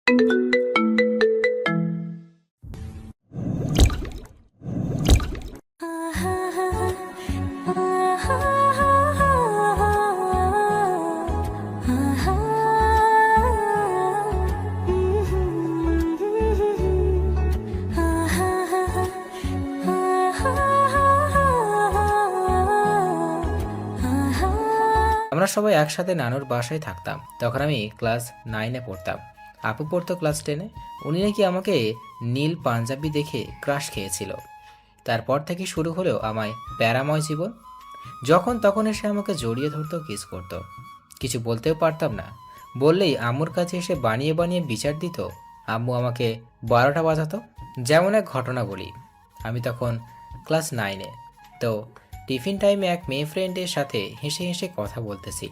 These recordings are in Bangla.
আমরা সবাই একসাথে নানুর বাসায় থাকতাম। তখন আমি ক্লাস 9-এ পড়তাম। আপু পড়তো ক্লাস 10-এ। উনি নাকি আমাকে নীল পাঞ্জাবি দেখে ক্রাশ খেয়েছিল। তারপর থেকে শুরু হলো আমায় প্যারাময় জীবন। যখন তখন এসে আমাকে জড়িয়ে ধরতো, কিস করতো। কিছু বলতেও পারতাম না। বললেই আম্মুর কাছে এসে বানিয়ে বানিয়ে বিচার দিত। আম্মু আমাকে 12টা বাজাতো। যেমন এক ঘটনা বলি। আমি তখন ক্লাস 9-এ। তো টিফিন টাইমে এক মেয়ে ফ্রেন্ডের সাথে হেসে হেসে কথা বলতেছি।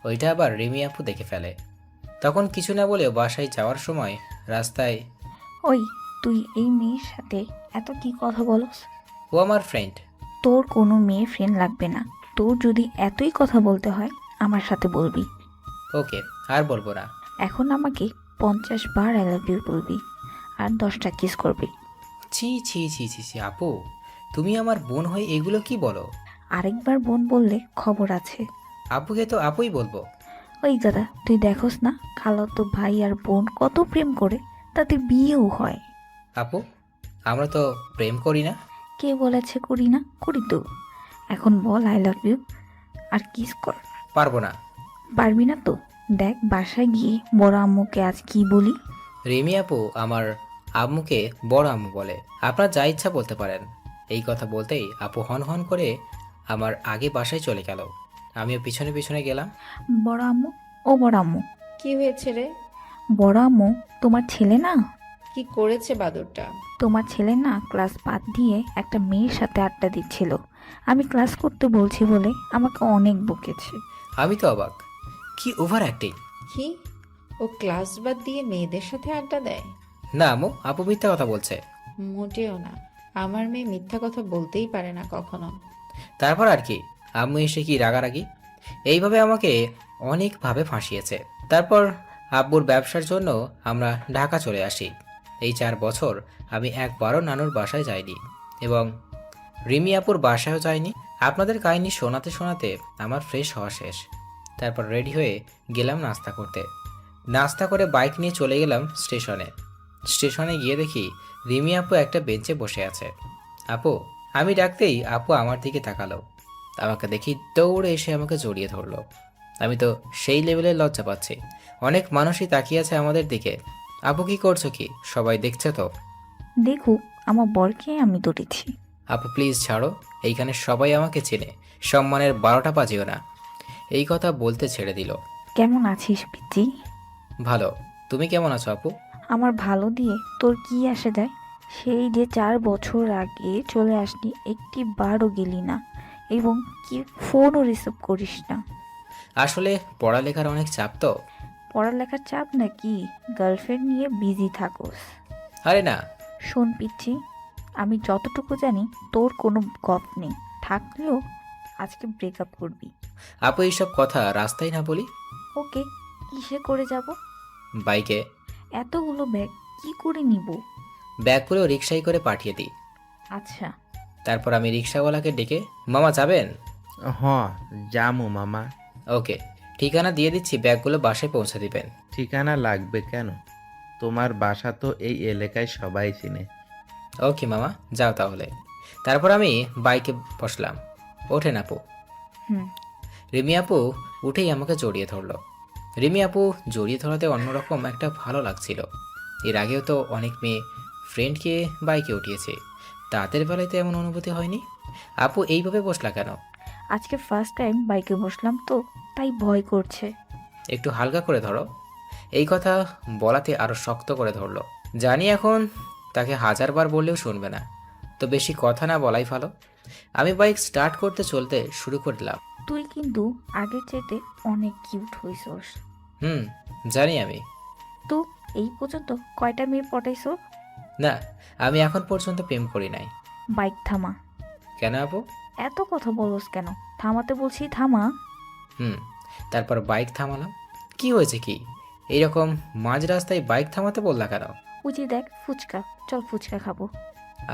ওইটা আবার রিমি আপু দেখে ফেলে। তখন কিছু না বলেও বাসায় যাওয়ার সময় রাস্তায়, ওই, তুই এই মেয়ের সাথে এত কি কথা বলস? ও আমার ফ্রেন্ড। তোর কোনো মেয়ে ফ্রেন্ড লাগবে না। তোর যদি এতই কথা বলতে হয় আমার সাথে বলবি। ওকে, আর বলবো না। এখন আমাকে 50 বার আই লাভ ইউ বলবি আর 10টা কিস করবি। ছি ছি ছি ছি ছি আপু, তুমি আমার বোন হয়ে এগুলো কি বলো? আরেকবার বোন বললে খবর আছে। আপুকে তো আপুই বলবো। ওই দাদা, তুই দেখোস না খালাতো ভাই আর বোন কত প্রেম করে, তাতে বিয়েও হয়। আপু, আমরা তো প্রেম করি না। কে বলেছে করি না? করি তো। এখন বল আই লাভ ইউ আর কিস কর। পারবো না। পারবি না তো? দেখ বাসায় গিয়ে বড় আম্মুকে আজ কি বলি। রিমি আপু আমার আম্মুকে বড় আম্মু বলে। আপনার যা ইচ্ছা বলতে পারেন। এই কথা বলতেই আপু হন হন করে আমার আগে বাসায় চলে গেল। আমিও পিছনে পিছনে গেলাম। বড় আম্মু, ও বড় আম্মু। কি হয়েছে রে? বড় আম্মু, তোমার ছেলে না কি করেছে বাদরটা? তোমার ছেলে না ক্লাস বাদ দিয়ে একটা মেয়ের সাথে আড্ডা দিচ্ছিল। আমি ক্লাস করতে বলছি বলে আমাকে অনেক বকেছে। আমি তো অবাক। কি ওভার অ্যাক্টিং! কি? ও ক্লাস বাদ দিয়ে মেয়েদের সাথে আড্ডা দেয়? না আম্মু, আপু মিথ্যা কথা বলছে। মোটেও না। আমার মেয়ে মিথ্যা কথা বলতেই পারে না কখনো। তারপর আর কি, আম্মু এসে কি রাগারাগি! এইভাবে আমাকে অনেকভাবে ফাঁসিয়েছে। তারপর আব্বুর ব্যবসার জন্য আমরা ঢাকা চলে আসি। এই 4 বছর আমি একবারও নানুর বাসায় যাইনি এবং রিমি আপুর বাসায়ও যাইনি। আপনাদের কাহিনী শোনাতে শোনাতে আমার ফ্রেশ হওয়া শেষ। তারপর রেডি হয়ে গেলাম নাস্তা করতে। নাস্তা করে বাইক নিয়ে চলে গেলাম স্টেশনে। স্টেশনে গিয়ে দেখি রিমি আপু একটা বেঞ্চে বসে আছে। আপু, আমি ডাকতেই আপু আমার দিকে তাকালো। আমাকে দেখি দৌড়ে এসে আমাকে জড়িয়ে ধরলো। আমি তো সেই লেভেলের লজ্জা পাচ্ছি। অনেক মানুষই তাকিয়ে আছে আমাদের দিকে। আপু কি করছো কি? সবাই দেখছে তো? দেখুক, আমার বরকে আমি ধরেছি। আপু প্লিজ ছাড়ো, এইখানে সবাই আমাকে চেনে। সম্মানের 12টা বাজিও না। এই কথা বলতে ছেড়ে দিল। কেমন আছিস পিচি? ভালো। তুমি কেমন আছো আপু? আমার ভালো দিয়ে তোর কি আসে যায়? সেই যে 4 বছর আগে চলে আসনি, একটি বারও গেলি না এবং কি ফোনও রিসিভ করিস না। আসলে পড়ালেখার অনেক চাপ তো। পড়ালেখার চাপ নাকি? গার্লফ্রেন্ড নিয়ে বিজি থাকোস। আরে না। শোন পিচ্ছি, আমি যতটুকু জানি তোর কোনো গপ নেই, থাকলেও আজকে ব্রেকআপ করবি। আপু এইসব কথা রাস্তায় না বলি। ওকে, কিসে করে যাব? বাইকে। এতগুলো ব্যাগ কি করে নিব? ব্যাগ পুরো রিক্সায় করে পাঠিয়ে দিই। আচ্ছা। তারপর আমি রিক্সাওয়ালাকে ডেকে, মামা যাবেন? হ, জামু মামা। ওকে, ঠিকানা দিয়ে দিচ্ছি, ব্যাগগুলো বাসায় পৌঁছে দিবেন। ঠিকানা লাগবে কেন? তোমার বাসা তো এই এলাকায় সবাই চিনে। ওকে মামা, যাও তাহলে। তারপর আমি বাইকে বসলাম। ওঠেন আপু। হুম। রিমি আপু উঠেই আমাকে জড়িয়ে ধরলো। রিমি আপু জড়িয়ে ধরাতে অন্যরকম একটা ভালো লাগছিল। এর আগেও তো অনেক মেয়ে ফ্রেন্ডকে বাইকে উঠিয়েছে, তাদের বেলায় তো এমন অনুভূতি হয়নি। আপু এইভাবে বসলা কেন? আজকে ফার্স্ট টাইম বাইকে বসলাম তো, তাই ভয় করছে। একটু হালকা করে ধরো। এই কথা বলাতে আরো শক্ত করে ধরলো। জানি এখন তাকে 1000বার বললেও শুনবে না, তো বেশি কথা না বলাই ভালো। আমি বাইক স্টার্ট করতে চলতে শুরু করলাম। তুই কিন্তু আগের চাইতে অনেক কিউট হইছস। হুম, জানি আমি। তো এই পর্যন্ত কয়টা মেয়ে পটাইছো? না, আমি এখন পর্যন্ত প্রেম করি নাই। বাইক থামা। কেন আপু? এত কথা বলস কেন? থামাতে বলছি থামা। হুম। তারপর বাইক থামালাম। কি হয়েছে কি? এইরকম মাঝ রাস্তায় বাইক থামাতে বললা কেন? ওই যে দেখ ফুচকা, চল ফুচকা খাবো।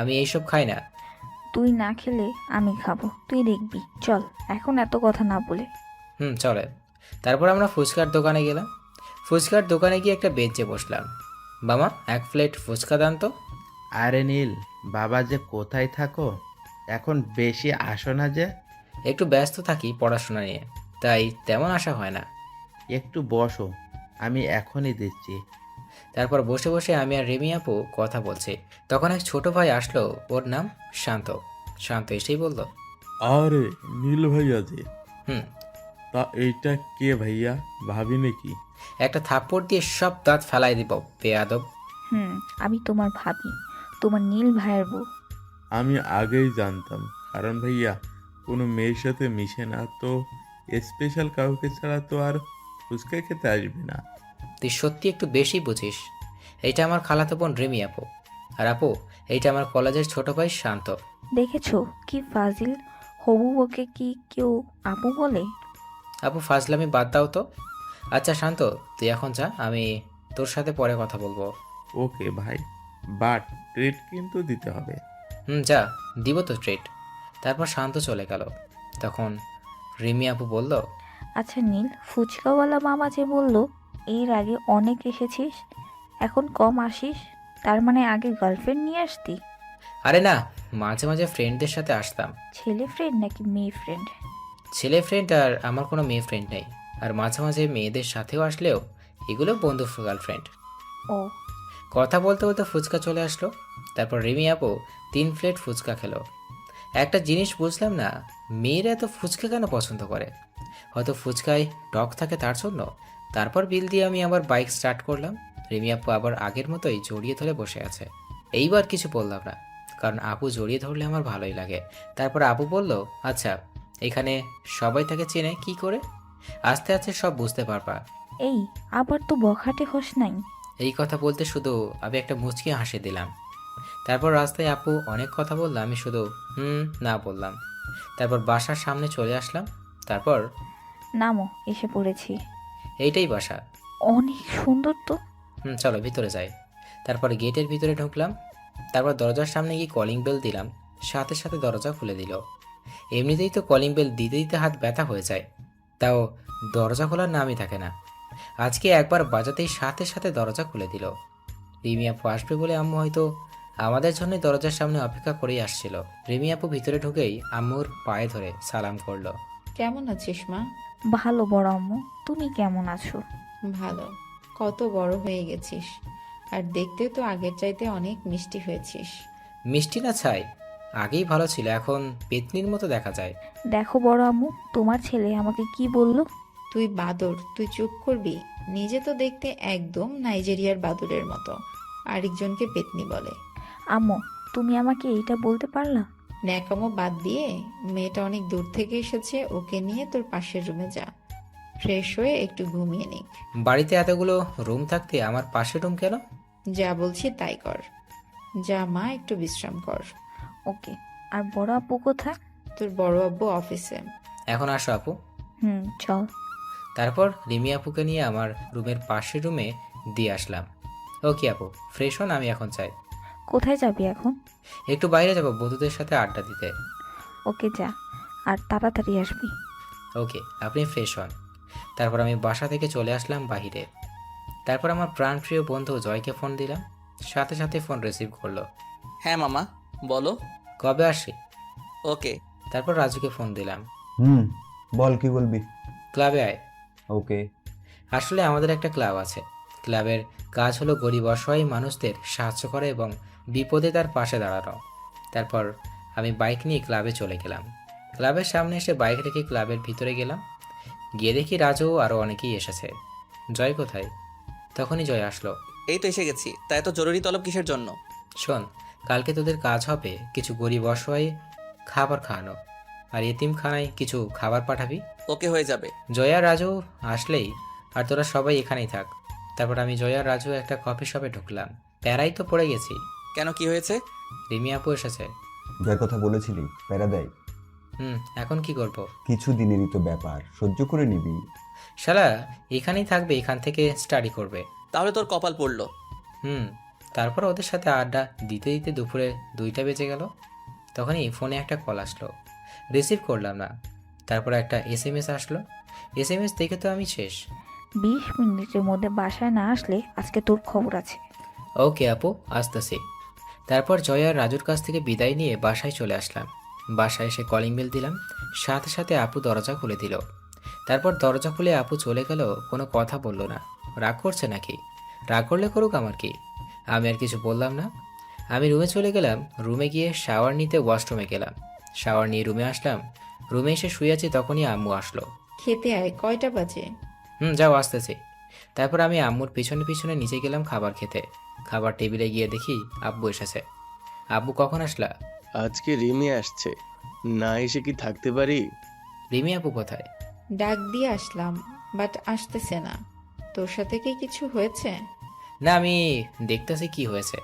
আমি এইসব খাই না। তুই না খেলে আমি খাবো, তুই দেখবি, চল এখন এত কথা না বলে। চলে। তারপর আমরা ফুচকার দোকানে গেলাম। ফুচকার দোকানে গিয়ে একটা বেঞ্চে বসলাম। মামা, এক প্লেট ফুচকা দান তো। আরে নীল, বাবা যে কোথায় থাকো, এখন বেশি আসো না যে। একটু ব্যস্ত থাকি পড়াশোনা নিয়ে, তাই তেমন আশা হয় না। একটু বসো, আমি এখনই দিচ্ছি। তারপর বসে বসে আমি আর রেমি আপু কথা বলছি। তখন এক ছোট ভাই আসলো, ওর নাম শান্ত। শান্ত এসেই বলল, আরে নীল ভাইয়া যে, হুম। তা এইটা কে ভাইয়া, ভাবি নাকি? একটা থাপ্পড় দিয়ে সব দাঁত ফেলাই দিব বেয়াদব। আমি তোমার ভাবি, তোমার নীল ভাইয়ের বউ। আমি আগেই জানতাম, কারণ ভাইয়া কোনো মেয়ের সাথে মিশে না তো, স্পেশাল কাউকে ছাড়া তো আর ফুচকা খেতে আসবে না। তুই সত্যি একটু বেশি বুঝিস। এইটা আমার খালাতো বোন রেমি আপু। আর আপু, এইটা আমার কলেজের ছোট ভাই শান্ত। দেখেছো কি ফাজিল, হবু বউকে কি কেউ আপু বলে? আপু ফাজলামি বাদ দাও তো। আচ্ছা শান্ত, তুই এখন যা, আমি তোর সাথে পরে কথা বলবো। ওকে ভাই, বাট ট্রিট কিন্তু দিতে হবে। যা, দিব তো ট্রিট। তারপর শান্ত চলে গেল। তখন রিমি আপু বলল, আচ্ছা নীল, ফুচকাওয়ালা মামা যে বলল এর আগে অনেক এসেছিস, এখন কম আসিস, তার মানে আগে গার্লফ্রেন্ড নিয়ে আসতি? আরে না, মাঝে মাঝে ফ্রেন্ডদের সাথে আসতাম। ছেলে ফ্রেন্ড নাকি মেয়ে ফ্রেন্ড? ছেলে ফ্রেন্ড আর আমার কোনো মেয়ে ফ্রেন্ড নেই। আর মাঝে মাঝে মেয়েদের সাথেও আসলেও এগুলো বন্ধু গার্লফ্রেন্ড। ও, কথা বলতে বলতে ফুচকা চলে আসলো। তারপর রিমি আপু 3 প্লেট ফুচকা খেলো। একটা জিনিস বুঝলাম না, মেয়েরা এত ফুচকা কেন পছন্দ করে? হয়তো ফুচকায় টক থাকে তার জন্য। তারপর বিল দিয়ে আমি আবার বাইক স্টার্ট করলাম। রিমি আপু আবার আগের মতোই জড়িয়ে ধরে বসে আছে। এইবার কিছু বললাম না, কারণ আপু জড়িয়ে ধরলে আমার ভালোই লাগে। তারপর আপু বলল, আচ্ছা, এখানে সবাই তাকে চেনে কি করে? আস্তে আস্তে সব বুঝতে পারবা। এই আবার তো বখাটে হস নাই? এই কথা বলতে শুধু আমি একটা মুচকি হাসি দিলাম। তারপর রাস্তায় আপু অনেক কথা বললো, আমি শুধু না বললাম। তারপর বাসার সামনে চলে আসলাম। তারপর নামো, এসে পড়েছি। এইটাই বাসা। অনেক সুন্দর তো। চলো ভিতরে যাই। তারপর গেটের ভিতরে ঢুকলাম। তারপর দরজার সামনে গিয়ে কলিং বেল দিলাম। সাথে সাথে দরজা খুলে দিল। এমনিতেই তো কলিং বেল দিতে দিতে হাত ব্যথা হয়ে যায়, তাও দরজা খোলার নামই থাকে না। আজকে একবার বাজাতেই সাথে সাথে দরজা খুলে দিল। রিমি আপু আসবে বলে আম্মু হয়তো আমাদের জন্য দরজার সামনে অপেক্ষা করেই আসছিল। রিমি আপু ভিতরে ঢুকেই আম্মুর পায়ে ধরে সালাম করলো। কেমন আছিস মা? ভালো বড় আম্মু, তুমি কেমন আছো? ভালো। কত বড় হয়ে গেছিস, আর দেখতে তো আগের চাইতে অনেক মিষ্টি হয়েছিস। মিষ্টি না ছাই, আগেই ভালো ছিল, এখন পেতনির মতো দেখা যায়। দেখো বড় আম্মু, তোমার ছেলে আমাকে কি বললো? তুই বাদর, তুই চুপ করবি? নিজে তো দেখতে একদম নাইজেরিয়ার বাদরের মতো, আরেকজনকে পেতনি বলে। আম্মু, তুমি আমাকে এইটা বলতে পারলা? ন্যাকামো বাদ দিয়ে, মেয়েটা অনেক দূর থেকে এসেছে, ওকে নিয়ে তোর পাশের রুমে যা, ফ্রেশ হয়ে একটু ঘুমিয়ে নিক। বাড়িতে এতগুলো রুম থাকতে আমার পাশে রুম কেন? যা বলছি তাই কর। যা মা, একটু বিশ্রাম কর। ওকে। আর বড় আপু কোথায়? তোর বড় আব্বু অফিসে। এখন আসো আপু। চল। তারপর রিমি আপুকে নিয়ে আমার রুমের পাশের রুমে দিয়ে আসলাম। ওকে আপু, ফ্রেশ হন, আমি এখন চাই। কোথায় যাবি এখন? একটু বাইরে যাবো বন্ধুদের সাথে আড্ডা দিতে। ওকে যা, আর তাড়াতাড়ি আসবি। ওকে, আপনি ফ্রেশ হন। তারপর আমি বাসা থেকে চলে আসলাম বাহিরে। তারপর আমার প্রাণপ্রিয় বন্ধু জয়কে ফোন দিলাম। সাথে সাথে ফোন রিসিভ করলো। হ্যাঁ মামা, বলো। কবে আসি? ওকে। তারপর রাজুকে ফোন দিলাম। বল কি বলবি? ক্লাবে আয়। ওকে। আসলে আমাদের একটা ক্লাব আছে। ক্লাবের কাজ হলো গরিব অসহায় মানুষদের সাহায্য করা এবং বিপদে তার পাশে দাঁড়ানো। তারপর আমি বাইক নিয়ে ক্লাবে চলে গেলাম। ক্লাবের সামনে এসে বাইক রেখে ক্লাবের ভিতরে গেলাম। গিয়ে দেখি রাজু আরও অনেকেই এসেছে। জয় কোথায়? তখনই জয় আসলো। এই তো এসে গেছি, তাই তো জরুরি তলব কিসের জন্য? শোন, কালকে তোদের কাজ হবে কিছু গরিব অসহায় খাবার খাওয়ানো, আর এতিমখানায় কিছু খাবার পাঠাবি। ওকে, হয়ে যাবে। জয়া রাজু আসলেই, আর তোরা সবাই এখানেই থাক। তারপর আমি জয়া রাজু একটা কফি শপে ঢুকলাম। প্যারাই তো পড়ে গেছি। কেন, কি হয়েছে? রিমি আপু এসেছে। যার কথা বলেছিলি প্যারা দেয়। এখন কি করব? কিছু দিনেরই তো ব্যাপার, সহ্য করে নিবি। শালা এখানেই থাকবে, এখান থেকে স্টাডি করবে। তাহলে তোর কপাল পড়লো। হুম। তারপর ওদের সাথে আড্ডা দিতে দিতে দুপুরে 2টা বেজে গেল। তখনই ফোনে একটা কল আসলো, রিসিভ করলাম না। তারপর একটা SMS আসলো, SMS দেখে তো আমি শেষ। 20 মিনিটের মধ্যে বাসায় না আসলে আজকে তোর খবর আছে। ওকে আপু, আসতেছি। তারপর জয় আর রাজুর কাছ থেকে বিদায় নিয়ে বাসায় চলে আসলাম। বাসায় এসে কলিং বেল দিলাম, সাথে সাথে আপু দরজা খুলে দিল। তারপর দরজা খুলে আপু চলে গেল, কোনো কথা বলল না। রাগ করছে নাকি? রাগ করলে করুক, আমার কি। আমি আর কিছু বললাম না। আমি রুমে চলে গেলাম। রুমে গিয়ে শাওয়ার নিতে ওয়াশরুমে গেলাম। শাওয়ার নিয়ে রুমে আসলাম। রুমে এসে শুয়ে আছি, তখনই আম্মু আসলো। খেতে আয়, কয়টা বাজে? যাও, আসতেছি। তারপর আমি আম্মুর পিছনে পিছনে নিচে গেলাম খাবার খেতে। খাবার টেবিলে গিয়ে দেখি আব্বু এসেছে। আব্বু, কখন আসলা? আজকে রিমি আসছে, না এসে কি থাকতে পারি? রিমি আপু কোথায়? ডাক দিয়ে আসলাম, বাট আসতেছে না। তোর সাথে কি কিছু হয়েছে? না, আমি দেখতেছি কি হয়েছে।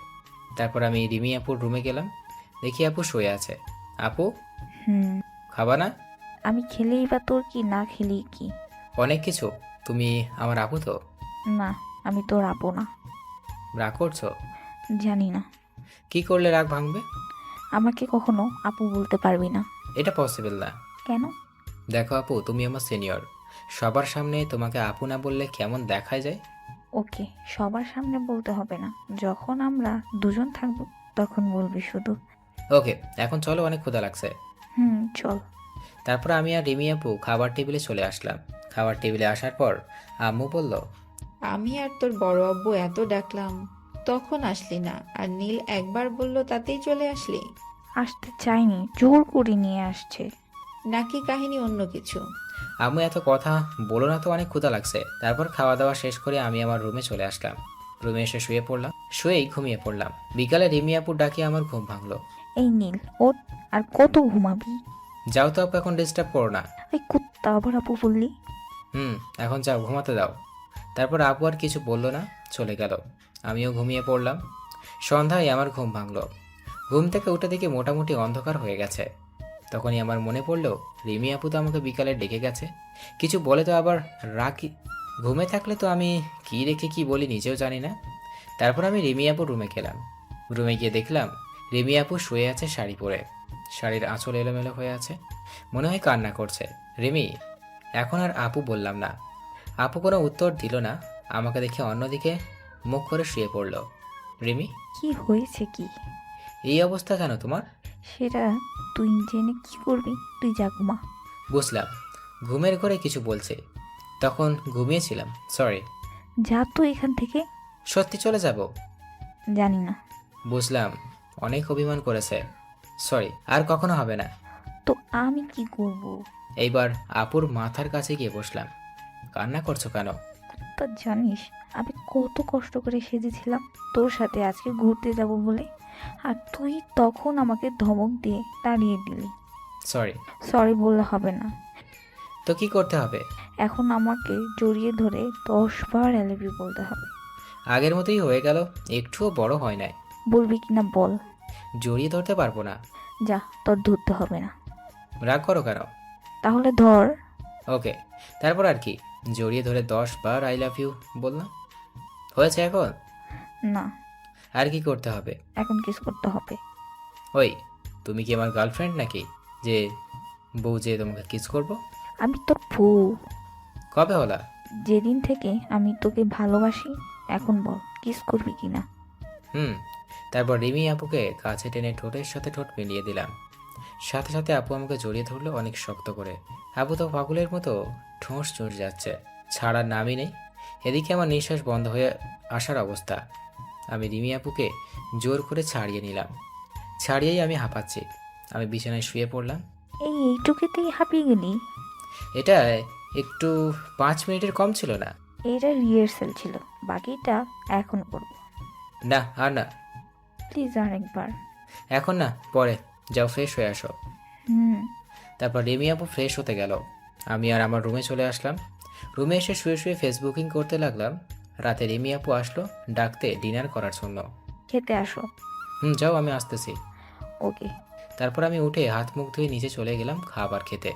তারপর আমি রিমি আপুর রুমে গেলাম, দেখি আপু শুয়ে আছে। আপু, হুম। খাবা না? আমি খেলেই বা তোর কি, না খেলেই কি? অনেক কিছু। তুমি আমার আপু তো। না, আমি তোর আপু না। রাগ করছো? জানি না। কি করলে রাগ ভাঙবে? আমাকে কখনো আপু বলতে পারবি না। এটা পসিবল না। কেন? দেখো আপু, তুমি আমার সিনিয়র। সবার সামনে তোমাকে আপু না বললে কেমন দেখায় যায়? ওকে, সবার সামনে বলতে হবে না, যখন আমরা দুজন থাকবো তখন বলবি শুধু। ওকে, এখন চলো, অনেক ক্ষুধা লাগছে। চল। তারপর আমি আর রিমি আপু খাবার টেবিলে চলে আসলাম। খাবার টেবিলে আসার পর আম্মু বলল, আমি আর তোর বড় আব্বু এত ডাকলাম, তখন আসলি না। আর নীল একবার বলল তাতেই চলে আসলি। আসতে চাইনি, জোর করে নিয়ে আসছে। নাকি কাহিনী অন্য কিছু? আম্মু এত কথা বলো না তো, অনেক ক্ষুধা লাগছে। তারপর খাওয়া দাওয়া শেষ করে আমি আমার রুমে চলে আসলাম। রুমে এসে শুয়ে পড়লাম, শুয়েই ঘুমিয়ে পড়লাম। বিকালে রিমি আপুর ডাকে আমার ঘুম ভাঙলো। এই নীল, ওঠ। আর কত ঘুমাবি? যাও তো আপু, এখন ডিস্টার্ব করো না। এই কুত্তা, আবার আপু বললি? এখন যাও, ঘুমাতে দাও। তারপর আপু আর কিছু বললো না, চলে গেল। আমিও ঘুমিয়ে পড়লাম। সন্ধ্যায় আমার ঘুম ভাঙলো। ঘুম থেকে উঠে দেখি মোটামুটি অন্ধকার হয়ে গেছে। তখনই আমার মনে পড়লো, রিমি আপু তো আমাকে বিকালে ডেকে গেছে। কিছু বলে তো আবার রাখি। ঘুমে থাকলে তো আমি কি রেখে কি বলি নিজেও জানি না। তারপর আমি রিমি আপুর রুমে গেলাম। রুমে গিয়ে দেখলাম রিমি আপু শুয়ে আছে শাড়ি পরে। শাড়ির আঁচল এলোমেলো হয়ে আছে, মনে হয় কান্না করছে। রিমি, এখন আর আপু বললাম না। আপু কোনো উত্তর দিল না, আমাকে দেখে অন্যদিকে মুখ করে শুয়ে পড়ল। রিমি, কি হয়েছে কি? এই অবস্থা কেন তোমার? সেটা তুই জেনে কি করবি? তুই যা ঘুমা। বুঝলাম, ঘুমের ঘরে কিছু বলছে। তখন ঘুমিয়েছিলাম, সরি। যা তো এখান থেকে। সত্যি চলে যাব? জানি না। বুঝলাম, অনেক অভিমান করেছে। সরি, আর কখনো হবে না। তো আমি কি করব? এইবার আপুর মাথার কাছে গিয়ে বসলাম। কান্না করছো কেন? তা জানিস আমি কত কষ্ট করে সেজেছিলাম তোর সাথে আজকে ঘুরতে যাব বলে, আর তুই তখন আমাকে ধমক দিয়ে তাড়িয়ে দিলি। সরি। সরি বললে হবে না। তো কি করতে হবে? এখন আমাকে জড়িয়ে ধরে 10 বার আই লাভ ইউ বলতে হবে। আগের মতোই হয়ে গেল, একটুও বড় হয় নাই। বলবি কিনা বল। জড়িয়ে ধরতে পারবো না। যা, তোর ধরতে হবে না। রাগ করো কেন? তাহলে ধর। ওকে। তারপর আর কি? জড়িয়ে ধরে 10 বার আই লাভ ইউ বললাম। হয়েছে এখন? না, আর কি করতে হবে? এখন কিস করতে হবে। ওই, তুমি কি আমার গার্লফ্রেন্ড নাকি যে বউ যে তোমাকে কিস করব? আমি তোর বউ। কবে হলা? যেদিন থেকে আমি তোকে ভালোবাসি। এখন বল, কিস করবি কিনা? তারপর রিমি আপুকে কাছে টেনে ঠোঁটের সাথে ঠোঁট মিলিয়ে দিলাম। সাথে সাথে আপু আমাকে জড়িয়ে ধরলো অনেক শক্ত করে। আপু তো পাগলের মতো ঠোঁস চড় যাচ্ছে, ছাড়ার নামই নেই। এদিকে আমার নিঃশ্বাস বন্ধ হয়ে আসার অবস্থা। আমি রিমি আপুকে জোর করে ছাড়িয়ে নিলাম। ছাড়িয়েই আমি হাঁপাচ্ছি। আমি বিছানায় শুয়ে পড়লাম। এইটুকুতেই হাঁপিয়ে গেলি? এটা একটু 5 মিনিটের কম ছিল না? এটা রিহার্সাল ছিল, বাকিটা এখন করব। না, আর না। প্লিজ আরেকবার। এখন না, পরে। যাও, ফ্রেশ হয়ে আসো। হুম। তারপর রিমি আপু ফ্রেশ হতে গেল। আমি আর আমার রুমে চলে আসলাম। রুমে এসে শুয়ে শুয়ে ফেসবুকিং করতে লাগলাম। রাতে রিমি আপু আসলো ডাকতে ডিনার করার জন্য। খেতে আসো। যাও, আমি আসতেছি। ওকে। তারপর আমি উঠে হাত মুখ ধুয়ে নিচে চলে গেলাম খাবার খেতে।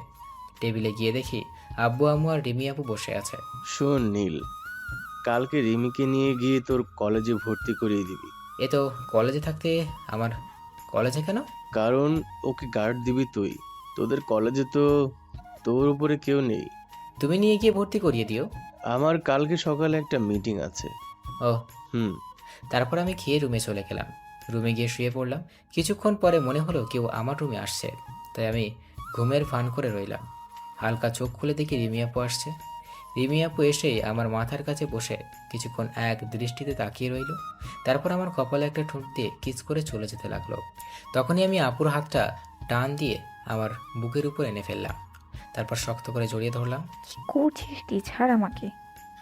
টেবিলে গিয়ে দেখি আব্বু আম্মু আর রিমি আপু বসে আছে। শোন নীল, কালকে রিমিকে নিয়ে গিয়ে তোর কলেজে ভর্তি করিয়ে দিবি। এ তো কলেজে থাকতে আমার কলেজে কেন? কারণ ওকে গার্ড দিবি তুই। তোদের কলেজে তো তোর উপরে কেউ নেই। তুমি নিয়ে গিয়ে ভর্তি করিয়ে দিও। আমার কালকে সকালে একটা মিটিং আছে। ও। হুম। তারপর আমি খেয়ে রুমে চলে গেলাম। রুমে গিয়ে শুয়ে পড়লাম। কিছুক্ষণ পরে মনে হলো কেউ আমার রুমে আসছে, তাই আমি ঘুমের ভান করে রইলাম। হালকা চোখ খুলে দেখি রিমি আপু আসছে। রিমি আপু এসে আমার মাথার কাছে বসে কিছুক্ষণ এক দৃষ্টিতে তাকিয়ে রইল। তারপর আমার কপালে একটা ঠোঁট দিয়ে কিস করে চলে যেতে লাগলো। তখনই আমি আপুর হাতটা টান দিয়ে আমার বুকের উপর এনে ফেললাম। তারপর শক্ত করে জড়িয়ে ধরলাম। করছিস কি? ছাড় আমাকে।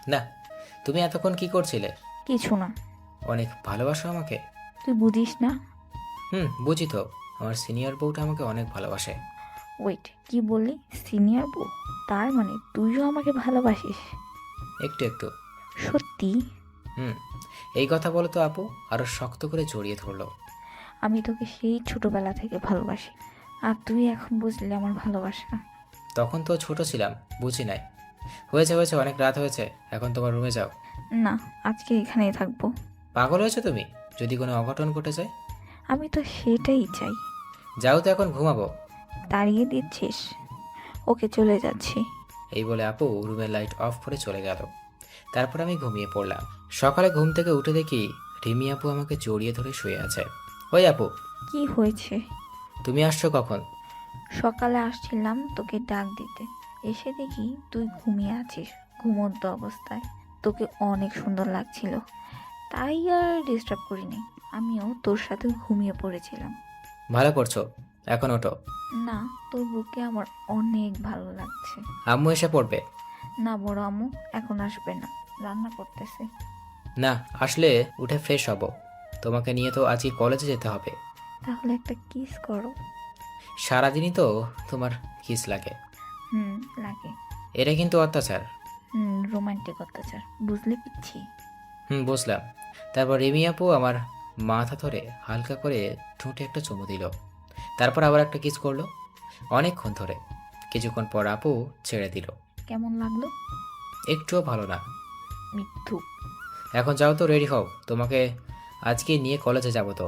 না, তুমি এতক্ষণ কি করছিলে? কিছু না। অনেক ভালোবাসো আমাকে? তুই বুঝিস না। বুঝি তো। আমার সিনিয়র বউটা আমাকে অনেক ভালোবাসে। ওয়েট, কি বললি? সিনিয়র বউ? তার মানে তুইও আমাকে ভালোবাসিস? একটু একটু। সত্যি? হুম। এই কথা বলে তো আপু আরো শক্ত করে জড়িয়ে ধরলো। আমি তোকে সেই ছোটবেলা থেকে ভালোবাসি, আর তুই এখন বুঝলি আমার ভালোবাসা। তখন তো ছোট ছিলাম, বুঝি নাই। হয়েছে হয়েছে, অনেক রাত হয়েছে, এখন তোমার রুমে যাও। না, আজকে এখানেই থাকবো। পাগল হয়েছো তুমি? যদি কোনো অঘটন ঘটে যায়? আমি তো সেটাই চাই। যাও তো, এখন ঘুমাবো। তাড়িয়ে দিচ্ছিস? ওকে, চলে যাচ্ছি। এই বলে আপু রুমের লাইট অফ করে চলে গেল। তারপর আমি ঘুমিয়ে পড়লাম। সকালে ঘুম থেকে উঠে দেখি রিমি আপু আমাকে জড়িয়ে ধরে শুয়ে আছে। ওই আপু, কি হয়েছে? তুমি আসছো কখন? সকালে আসছিলাম তোকে ডাক দিতে, এসে দেখি তুই ঘুমিয়ে আছিস ঘুমন্ত অবস্থায়। তোকে অনেক সুন্দর লাগছিল, তাই আর ডিস্টার্ব করিনি। আমিও তোর সাথে ঘুমিয়ে পড়েছিলাম। ভালো করছো, এখন ওঠো। না, তোর বুকে আমার অনেক ভালো লাগছে। আম্মু এসে পড়বে। না, বড় আম্মু এখন আসবে না, রান্না করতেছে। না, আসলে উঠে ফ্রেশ হব। তোমাকে নিয়ে তো আজকে কলেজে যেতে হবে। তাহলে একটা কিস করো। সারাদিনই তো তোমার কিস লাগে। লাগে। এটা কিন্তু অত্যাচার। রোমান্টিক অত্যাচার, বুঝলে পিচ্ছি? বুঝলাম। তারপর রিমি আপু আমার মাথা ধরে হালকা করে ঠোঁটে একটা চুমু দিল। তারপর আবার একটা কিস করলো, অনেকক্ষণ ধরে। কিছুক্ষণ পর আপু ছেড়ে দিল। কেমন লাগলো? একটুও ভালো না। মিথ্যু। এখন যাও তো, রেডি হও, তোমাকে আজকে নিয়ে কলেজে যাব তো।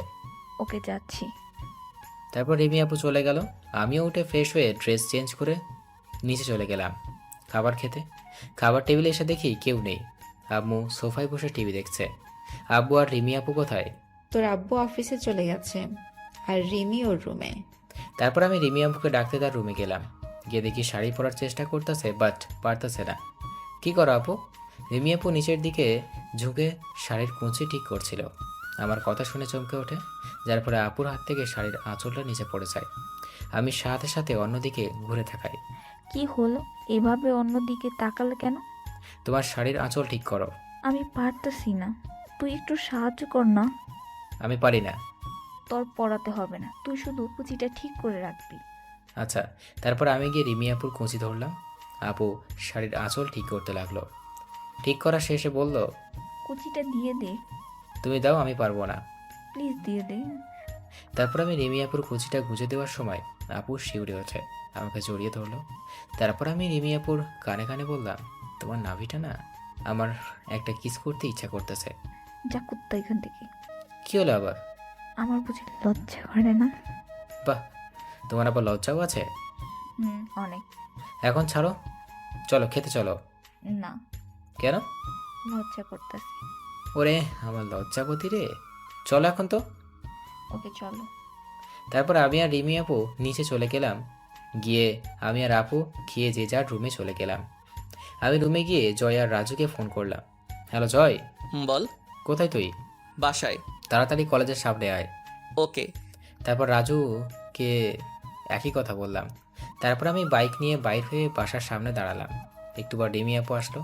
ওকে, যাচ্ছি। তারপর রিমি আপু চলে গেল। আমিও উঠে ফ্রেশ হয়ে ড্রেস চেঞ্জ করে নিচে চলে গেলাম খাবার খেতে। খাবার টেবিলে এসে দেখি কেউ নেই। আম্মু সোফায় বসে টিভি দেখছে। আব্বু আর রিমি আপু কোথায়? তোর আব্বু অফিসে চলে গেছে, আর রিমি ওর রুমে। তারপর আমি রিমি আব্বুকে ডাকতে তার রুমে গেলাম। গিয়ে দেখি শাড়ি পরার চেষ্টা করতেছে, বাট পারতেছে না। কি করো আপু? রিমি আপু নিচের দিকে ঝুঁকে শাড়ির কুঁচি ঠিক করছিল। আমার কথা শুনে চমকে ওঠে, যার পরে আপুর হাত থেকে শাড়ির আঁচলটা নিচে পড়ে যায়। আমি সাথে সাথে অন্যদিকে ঘুরে তাকাই। কি হলো? এভাবে অন্যদিকে তাকালে কেন? তোমার শাড়ির আঁচল ঠিক করো। আমি পারতেছি না, তুই একটু সাহায্য কর না। আমি পারি না। তোর পড়াতে হবে না, তুই শুধু কুচিটা ঠিক করে রাখবি। আচ্ছা। তারপর আমি গিয়ে রিমি আপুর কুঁচি ধরলাম। আপু শাড়ির আঁচল ঠিক করতে লাগলো। ঠিক করা শেষে বলল, কুচিটা দিয়ে দে, তুমি দাও, আমি পারবো না। প্লিজ দিয়ে দে। তারপর আমি রিমি আপুর কুচিটা গুঁজে দেওয়ার সময় আপু শিউরে ওঠে, আমাকে জড়িয়ে ধরলো। তারপর আমি রিমি আপুর কানে কানে বললাম, তোমার নাভিটা না আমার একটা কিস করতে ইচ্ছা করতেছে। যা কুত্তা এখান থেকে। কি হলো আবার? আমার বুঝি লজ্জা করে না? বাহ, তোমার আবার লজ্জাও আছে? অনেক। এখন ছাড়ো, চলো খেতে চলো। না, কেন? লজ্জা করতেছে। ওরে আমার লজ্জাপতি রে, চলো এখন তো। ওকে, চলো। তারপর আমি আর রিমি আপু নিচে চলে গেলাম। গিয়ে আমি আর আপু খেয়ে যে যার রুমে চলে গেলাম। আমি রুমে গিয়ে জয় আর রাজুকে ফোন করলাম। হ্যালো জয়, বল। কোথায় তুই? বাসায়। তাড়াতাড়ি কলেজের সামনে আয়। ওকে। তারপর রাজুকে একই কথা বললাম। তারপর আমি বাইক নিয়ে বাইর হয়ে বাসার সামনে দাঁড়ালাম। একটু পর রিমি আপু আসলো।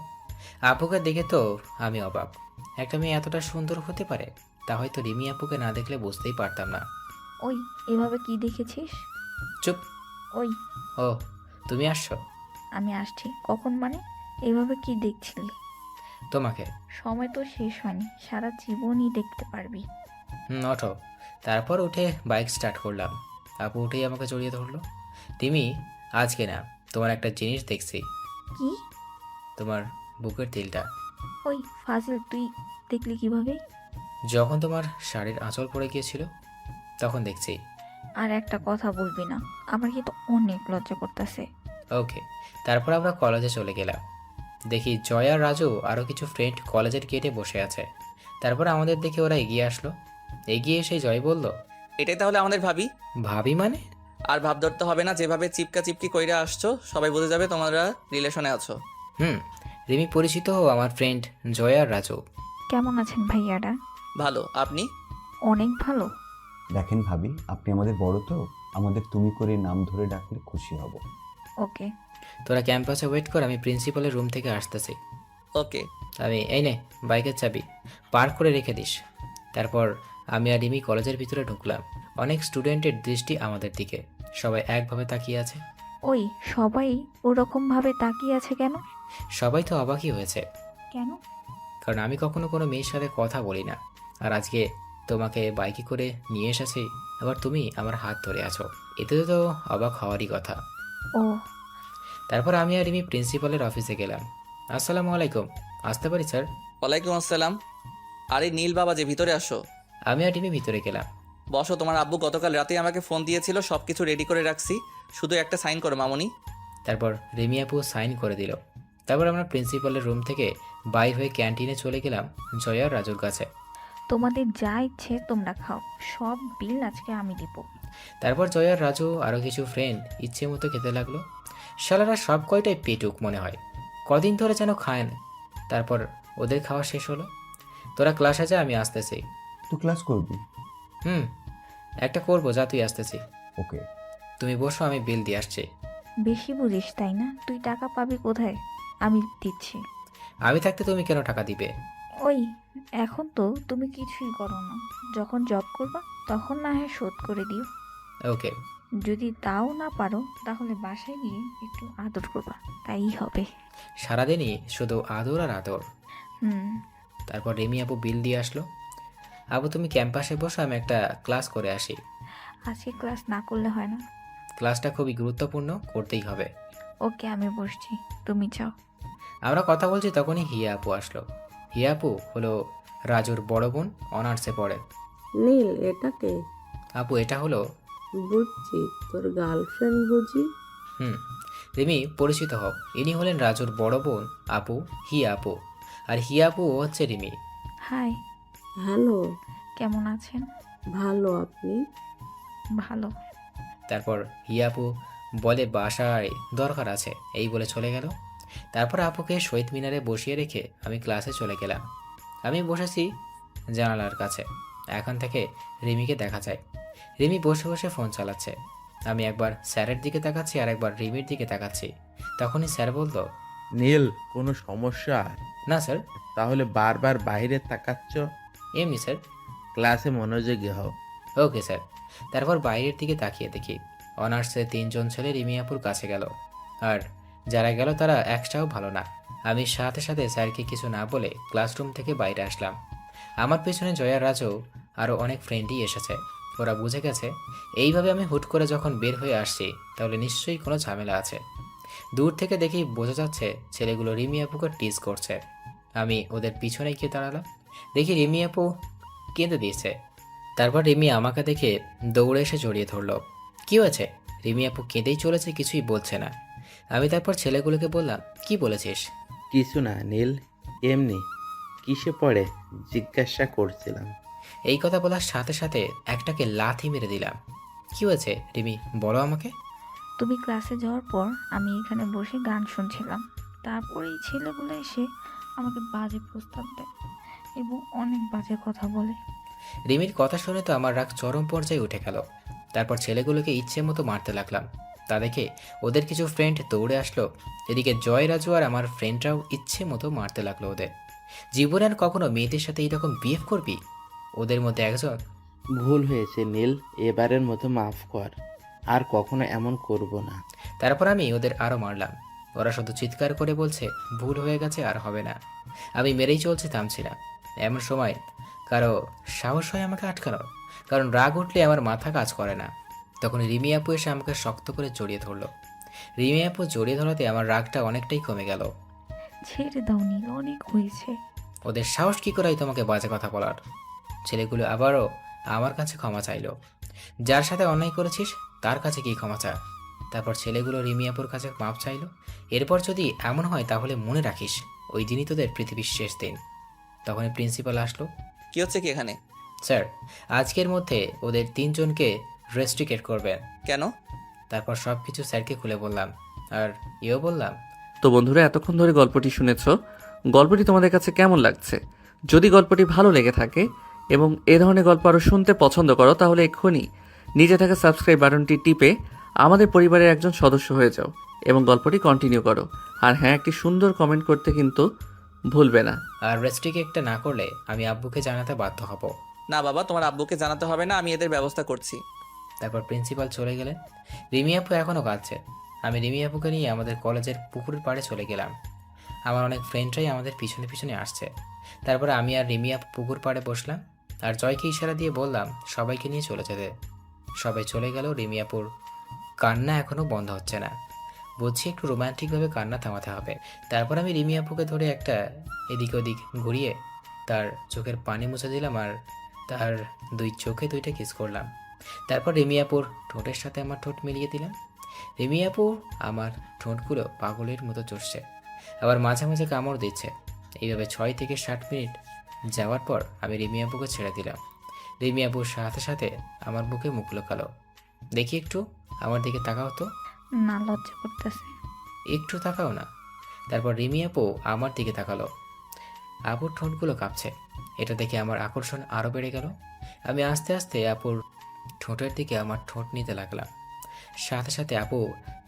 আপুকে দেখে তো আমি অবাক। একটা মেয়ে এতটা সুন্দর হতে পারে, তা হয়তো রিমি আপুকে না দেখলে বুঝতেই পারতাম না। ওই, এভাবে কি দেখেছিস? চুপ। ওই, ও, তুমি আসছো? আমি আসছি। কখন মানে? এভাবে কি দেখছিলি? তোমাকে। সময় তো শেষ হয়নি, সারা জীবনই দেখতে পারবি। ওঠো। তারপর উঠে বাইক স্টার্ট করলাম। আপু উঠেই আমাকে জড়িয়ে ধরলো। তুমি আজকে না, তোমার একটা জিনিস দেখছি। কি? তোমার বুকের তিলটা। ওই ফাজিল, তুই দেখলি কিভাবে? যখন তোমার শাড়ির আঁচল পড়ে গিয়েছিল তখন দেখছি। আর একটা কথা বলবি না, আমার কিন্তু অনেক লজ্জা করতেছে। ওকে। তারপর আমরা কলেজে চলে গেলাম। দেখি জয় আর রাজু আরও কিছু ফ্রেন্ড কলেজের গেটে বসে আছে। তারপর আমাদের দেখে ওরা এগিয়ে আসলো। এগিয়ে এসে জয় বলল, এটাই তাহলে আমাদের ভাবি। ভাবি মানে? আর ভাব ধরতে হবে না, যেভাবে চিপকা চিপকি কইরা আসছো সবাই বুঝে যাবে তোমরা রিলেশনে আছো। হুম। রিমি, পরিচিত হও, আমার ফ্রেন্ড জয় আর রাজু। কেমন আছেন ভাইয়ারা? ভালো, আপনি? অনেক ভালো। দেখেন ভাবি, আপনি আমাদের বড় তো, আমাদের তুমি করে নাম ধরে ডাকলে খুশি হব। ওকে। তোরা ক্যাম্পাসে ওয়েট কর, আমি প্রিন্সিপালের রুম থেকে আসতেছি। ওকে। আমি এই নে বাইকের চাবি, পার্ক করে রেখে দিস। তারপর আমি আর রিমি কলেজের ভিতরে ঢুকলাম। অনেক স্টুডেন্টের দৃষ্টি আমাদের দিকে, সবাই একভাবে তাকিয়ে আছে। ওই সবাই ওরকম ভাবে তাকিয়ে আছে কেন? সবাই তো অবাকই হয়েছে, কেন? কারণ আমি কখনো কোনো মেয়ের সাথে কথা বলি না। আর আজকে তোমাকে বাইকে করে নিয়ে এসেছি, আবার তুমি আমার হাত ধরে আছো, এতে তো অবাক হওয়ারই কথা। ও, তারপর আমি আর রিমি প্রিন্সিপালের অফিসে গেলাম। আসসালামু আলাইকুম, আসতে পারি স্যার? ওয়ালাইকুম আসসালাম। আরে নীল বাবা, যে ভিতরে আসো। আমি আর রিমি ভিতরে গেলাম। বসো, তোমার আব্বু গতকাল রাতে আমাকে ফোন দিয়েছিল, সব কিছু রেডি করে রাখছি, শুধু একটা সাইন করো মামুনি। তারপর রিমি আপু সাইন করে দিল। তারপর আমরা প্রিন্সিপালের রুম থেকে বাইর হয়ে ক্যান্টিনে চলে গেলাম জয়া আর রাজুর কাছে। তোমাদের যা ইচ্ছে তোমরা খাও, সব বিল আজকে আমি দিব। তারপর জয়া আর রাজু আরও কিছু ফ্রেন্ড ইচ্ছে মতো খেতে লাগলো। শালারা সব কয়টাই পেটুক মনে হয়, কদিন ধরে যেন খায় না। তারপর ওদের খাওয়া শেষ হলো। তোরা ক্লাসে যা, আমি আসতেছি। তুই ক্লাস করবি? হুম, একটা করবো, যা তুই আসতেছি। ওকে। তুমি বসো, আমি বিল দিয়ে আসছি। বেশি বুঝিস তাই না? তুই টাকা পাবি কোথায়? আমি দিচ্ছি। আমি থাকতে তুমি কেন টাকা দিবে? ওই এখন তো তুমি কিছুই করো না, যখন জব করবা তখন না হয় শোধ করে দিও। ওকে। যদি তাও না পারো তাহলে বাসায় গিয়ে একটু আদর করবা, তাই হবে। সারাদিনই শুধু আদর আর আদর। হুম। তারপর রেমি আপু বিল দিয়ে আসলো। আপু তুমি ক্যাম্পাসে বসো, আমি একটা ক্লাস করে আসি। আজকে ক্লাস না করলে হয় না? ক্লাসটা খুবই গুরুত্বপূর্ণ, করতেই হবে। ওকে, আমি বসছি, তুমি যাও। আমরা কথা বলছি তখনই হিয়া আপু আসলো। হিয়া আপু হলো রাজুর বড় বোন, অনার্সে পড়ে। নীল, এটাকে আপু এটা হলো। বুঝছি, তোর গার্লফ্রেন্ড বুঝি। হুম। রিমি, পরিচিত হও, ইনি হলেন রাজুর বড় বোন আপু, হিয়া আপু। আর হিয়া আপু হচ্ছে রিমি। হাই। হ্যালো। কেমন আছেন? ভালো, আপনি? ভালো। তারপর হিয়া আপু বলে বাসায় দরকার আছে, এই বলে চলে গেল। তারপর আপুকে শহীদ মিনারে বসিয়ে রেখে আমি ক্লাসে চলে গেলাম। আমি বসেছি জানালার কাছে, এখান থেকে রিমিকে দেখা যায়। রিমি বসে বসে ফোন চালাচ্ছে। আমি একবার স্যারের দিকে তাকাচ্ছি আর একবার রিমির দিকে তাকাচ্ছি। তখনই স্যার বলল, নীল, কোনো সমস্যা? না স্যার। তাহলে বারবার বাইরে তাকাচ্ছ। এমনি স্যার। ক্লাসে মনোযোগী হও। Okay sir. তারপর বাইরের দিকে তাকিয়ে দেখি অনার্সে 3জন ছেলে রিমি আপুর কাছে গেল। আর যারা গেল তারা একটাও ভালো না। আমি সাথে সাথে স্যারকে কিছু না বলে ক্লাসরুম থেকে বাইরে আসলাম। আমার পেছনে জয়া, রাজু আরও অনেক ফ্রেন্ডই এসেছে। ওরা বুঝে গেছে এইভাবে আমি হুট করে যখন বের হয়ে আসছি তাহলে নিশ্চয়ই কোনো ঝামেলা আছে। দূর থেকে দেখেই বোঝা যাচ্ছে ছেলেগুলো রিমি আপুকে টিজ করছে। আমি ওদের পিছনে গিয়ে দাঁড়ালাম, দেখি রিমি আপু কেঁদে দিয়েছে। তারপর রিমি আমাকে দেখে দৌড়ে এসে জড়িয়ে ধরল। কি হয়েছে? রিমি আপু কেঁদেই চলেছে, কিছুই বলছে না। আমি তারপর ছেলেগুলোকে বললাম, কি বলেছিস? কিছু না নীল, এমনি। কিসে পড়ে জিজ্ঞাসা করছিলাম। এই কথা বলার সাথে সাথে একটাকে লাথি মেরে দিলাম। কি হয়েছে রিমি, বলো আমাকে। তুমি ক্লাসে যাওয়ার পর আমি এখানে বসে গান শুনছিলাম, তারপরে এই ছেলেগুলো এসে আমাকে বাজে প্রস্তাব দেয় এবং অনেক বাজে কথা বলে। রিমির কথা শুনে তো আমার রাগ চরম পর্যায়ে উঠে গেল। তারপর ছেলেগুলোকে ইচ্ছে মতো মারতে লাগলাম। তা দেখে ওদের কিছু ফ্রেন্ড দৌড়ে আসলো। এদিকে জয়, রাজু আর আমার ফ্রেন্ডরাও ইচ্ছে মতো মারতে লাগলো ওদের। জীবনে আর কখনো মেয়েদের সাথে এইরকম বিহেভ করবি? ওদের মধ্যে একজন, ভুল হয়েছে নীল, এবারের মতো মাফ কর, আর কখনো এমন করব না। তারপর আমি ওদের আরও মারলাম। ওরা শুধু চিৎকার করে বলছে ভুল হয়ে গেছে, আর হবে না। আমি মেরেই চলছি, থামছি না। এমন সময় কারো সাহস হয় আমাকে আটকানো, কারণ রাগ উঠলে আমার মাথা কাজ করে না। তখন রিমি আপু এসে আমাকে শক্ত করে জড়িয়ে ধরলো। রিমি আপু জড়িয়ে ধরাতে আমার রাগটা অনেকটাই কমে গেল। ছেড়ে দাও নীল, অনেক হয়েছে। ওদের সাহস কী করে তোমাকে বাজে কথা বলার? ছেলেগুলো আবারও আমার কাছে ক্ষমা চাইলো। যার সাথে অন্যায় করেছিস তার কাছে কি ক্ষমা চা। তারপর ছেলেগুলো রিমি আপুর কাছে মাপ চাইলো। এরপর যদি এমন হয় তাহলে মনে রাখিস ওই দিনই তোদের পৃথিবীর শেষ দিন। তখনই প্রিন্সিপাল আসলো। কি হচ্ছে কি এখানে? স্যার, আজকের মধ্যে ওদের 3 জনকে রেস্ট্রিকেট করবেন। কেন? তারপর সব কিছু স্যারকে খুলে বললাম, আর এও বললাম। তো বন্ধুরা, এতক্ষণ ধরে গল্পটি শুনেছ। গল্পটি তোমাদের কাছে কেমন লাগছে? যদি গল্পটি ভালো লেগে থাকে এবং এ ধরনের গল্প আরও শুনতে পছন্দ করো, তাহলে এক্ষুনি নিচে থাকা সাবস্ক্রাইব বাটনটি টিপে আমাদের পরিবারের একজন সদস্য হয়ে যাও এবং গল্পটি কন্টিনিউ করো। আর হ্যাঁ, একটি সুন্দর কমেন্ট করতে কিন্তু ভুলবে না। আর রেস্ট্রিকেটটা না করলে আমি আব্বুকে জানাতে বাধ্য হব। না বাবা, তোমার আব্বুকে জানাতে হবে না, আমি এদের ব্যবস্থা করছি। তারপর প্রিন্সিপাল চলে গেলেন। রিমি আপু এখনও কাঁদছে। আমি রিমি আপুকে নিয়ে আমাদের কলেজের পুকুরের পাড়ে চলে গেলাম। আমার অনেক ফ্রেন্ডরাই আমাদের পিছনে পিছনে আসছে। তারপরে আমি আর রিমি আপু পুকুর পাড়ে বসলাম আর জয়কে ইশারা দিয়ে বললাম সবাইকে নিয়ে চলে যেতে। সবাই চলে গেল। রিমি আপুর কান্না এখনও বন্ধ হচ্ছে না। বুঝছি একটু রোমান্টিকভাবে কান্না থামাতে হবে। তারপর আমি রিমি আপুকে ধরে একটা এদিক ওদিক ঘুরিয়ে তার চোখের পানি মুছে দিলাম আর তার 2 চোখে 2টা কিস করলাম। তারপর রিমি আপুর ঠোঁটের সাথে আমার ঠোঁট মিলিয়ে দিলাম। রিমি আপু আমার ঠোঁটগুলো পাগলের মতো চড়ছে, আবার মাঝে মাঝে কামড় দিচ্ছে। এইভাবে 6 থেকে 7 মিনিট যাওয়ার পর আমি রিমি আপুকে ছেড়ে দিলাম। রিমি আপুর সাথে সাথে আমার বুকে মুখ লুকালো। দেখি একটু আমার দিকে তাকাও তো। না, লজ্জা করতেছে। একটু তাকাও না। তারপর রিমি আপু আমার দিকে তাকালো। আপুর ঠোঁটগুলো কাঁপছে। এটা দেখে আমার আকর্ষণ আরও বেড়ে গেল। আমি আস্তে আস্তে আপুর ঠোঁটের দিকে আমার ঠোঁট নিতে লাগলাম। সাথে সাথে আপু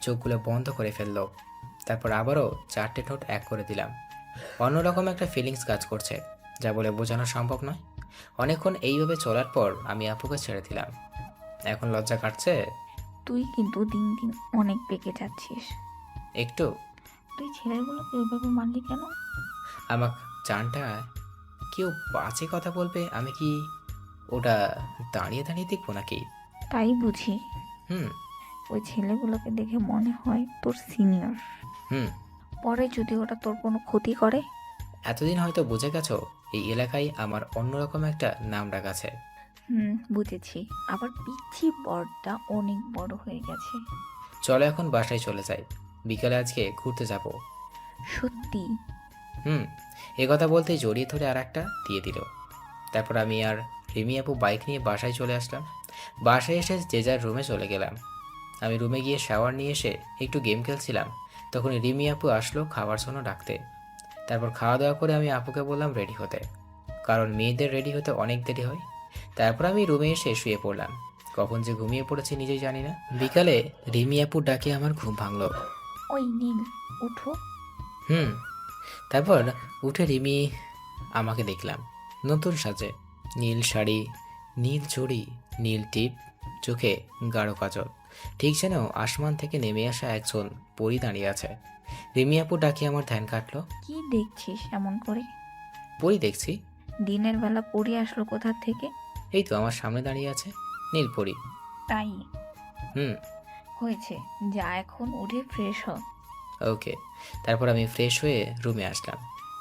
চোখগুলো বন্ধ করে ফেললো। তারপর আবারও 4টে ঠোঁট এক করে দিলাম। অন্যরকম একটা ফিলিংস কাজ করছে, যা বলে বোঝানো সম্ভব নয়। অনেকক্ষণ এইভাবে চলার পর আমি আপুকে ছেড়ে দিলাম। এখন লজ্জা কাটছে তুই কিন্তু দিন দিন অনেক পেকে যাচ্ছিস। একটু। তুই ছেলেগুলোকে ওইভাবে মারলি কেন? আমার চানটা কেউ বাজে কথা বলবে, আমি কি ওটা দাঁড়িয়ে দাঁড়িয়ে দেখবো নাকি? তাই বুঝি। হুম ওই ছেলেগুলোকে দেখে মনে হয় তোর সিনিয়র। হুম পরে যদি ওটা তোর কোনো ক্ষতি করে? এতদিন হয়তো বুঝে গেছো এই এলাকায় আমার অন্যরকম একটা নাম ডাক আছে। বুঝেছি। আবার পিচ্ছি বড়টা অনেক বড় হয়ে গেছে। চলো এখন বাসায় চলে যাই, বিকালে আজকে ঘুরতে যাব। সত্যি? এ কথা বলতেই জড়িয়ে ধরে আর একটা দিয়ে দিল। তারপর আমি আর রিমি আপু বাইক নিয়ে বাসায় চলে আসলাম। বাসায় এসে যে যার রুমে চলে গেলাম। আমি রুমে গিয়ে শাওয়ার নিয়ে এসে একটু গেম খেলছিলাম, তখন রিমি আপু আসলো খাওয়ার জন্য ডাকতে। তারপর খাওয়া দাওয়া করে আমি আপুকে বললাম রেডি হতে, কারণ মেয়েদের রেডি হতে অনেক দেরি হয়। তারপর আমি রুমে এসে শুয়ে পড়লাম। কখন যে ঘুমিয়ে পড়েছি নিজেই জানি না। বিকালে রিমি আপুর ডাকে আমার ঘুম ভাঙলো। ওই নীল, উঠো। তারপর উঠে রিমি আমাকে দেখলাম নতুন সাজে, নীল শাড়ি, নীল চুড়ি, নীল টিপ, চোখে গাঢ় কাজল, ঠিক যেন আসমান থেকে নেমে আসা একজন পরী দাঁড়িয়ে আছে। রিমি আপু ডাকে আমার ধ্যান কাটলো। কি দেখছিস এমন করে? পরী দেখছি। দিনের বেলা পড়ে আসলো কোথা থেকে? এই তো আমার সামনে দাঁড়িয়ে আছে, নীল পরী। তাই হুম হয়েছে, যা এখন উঠে ফ্রেশ হ। ওকে। তারপর আমি ফ্রেশ হয়ে রুমে আসলাম।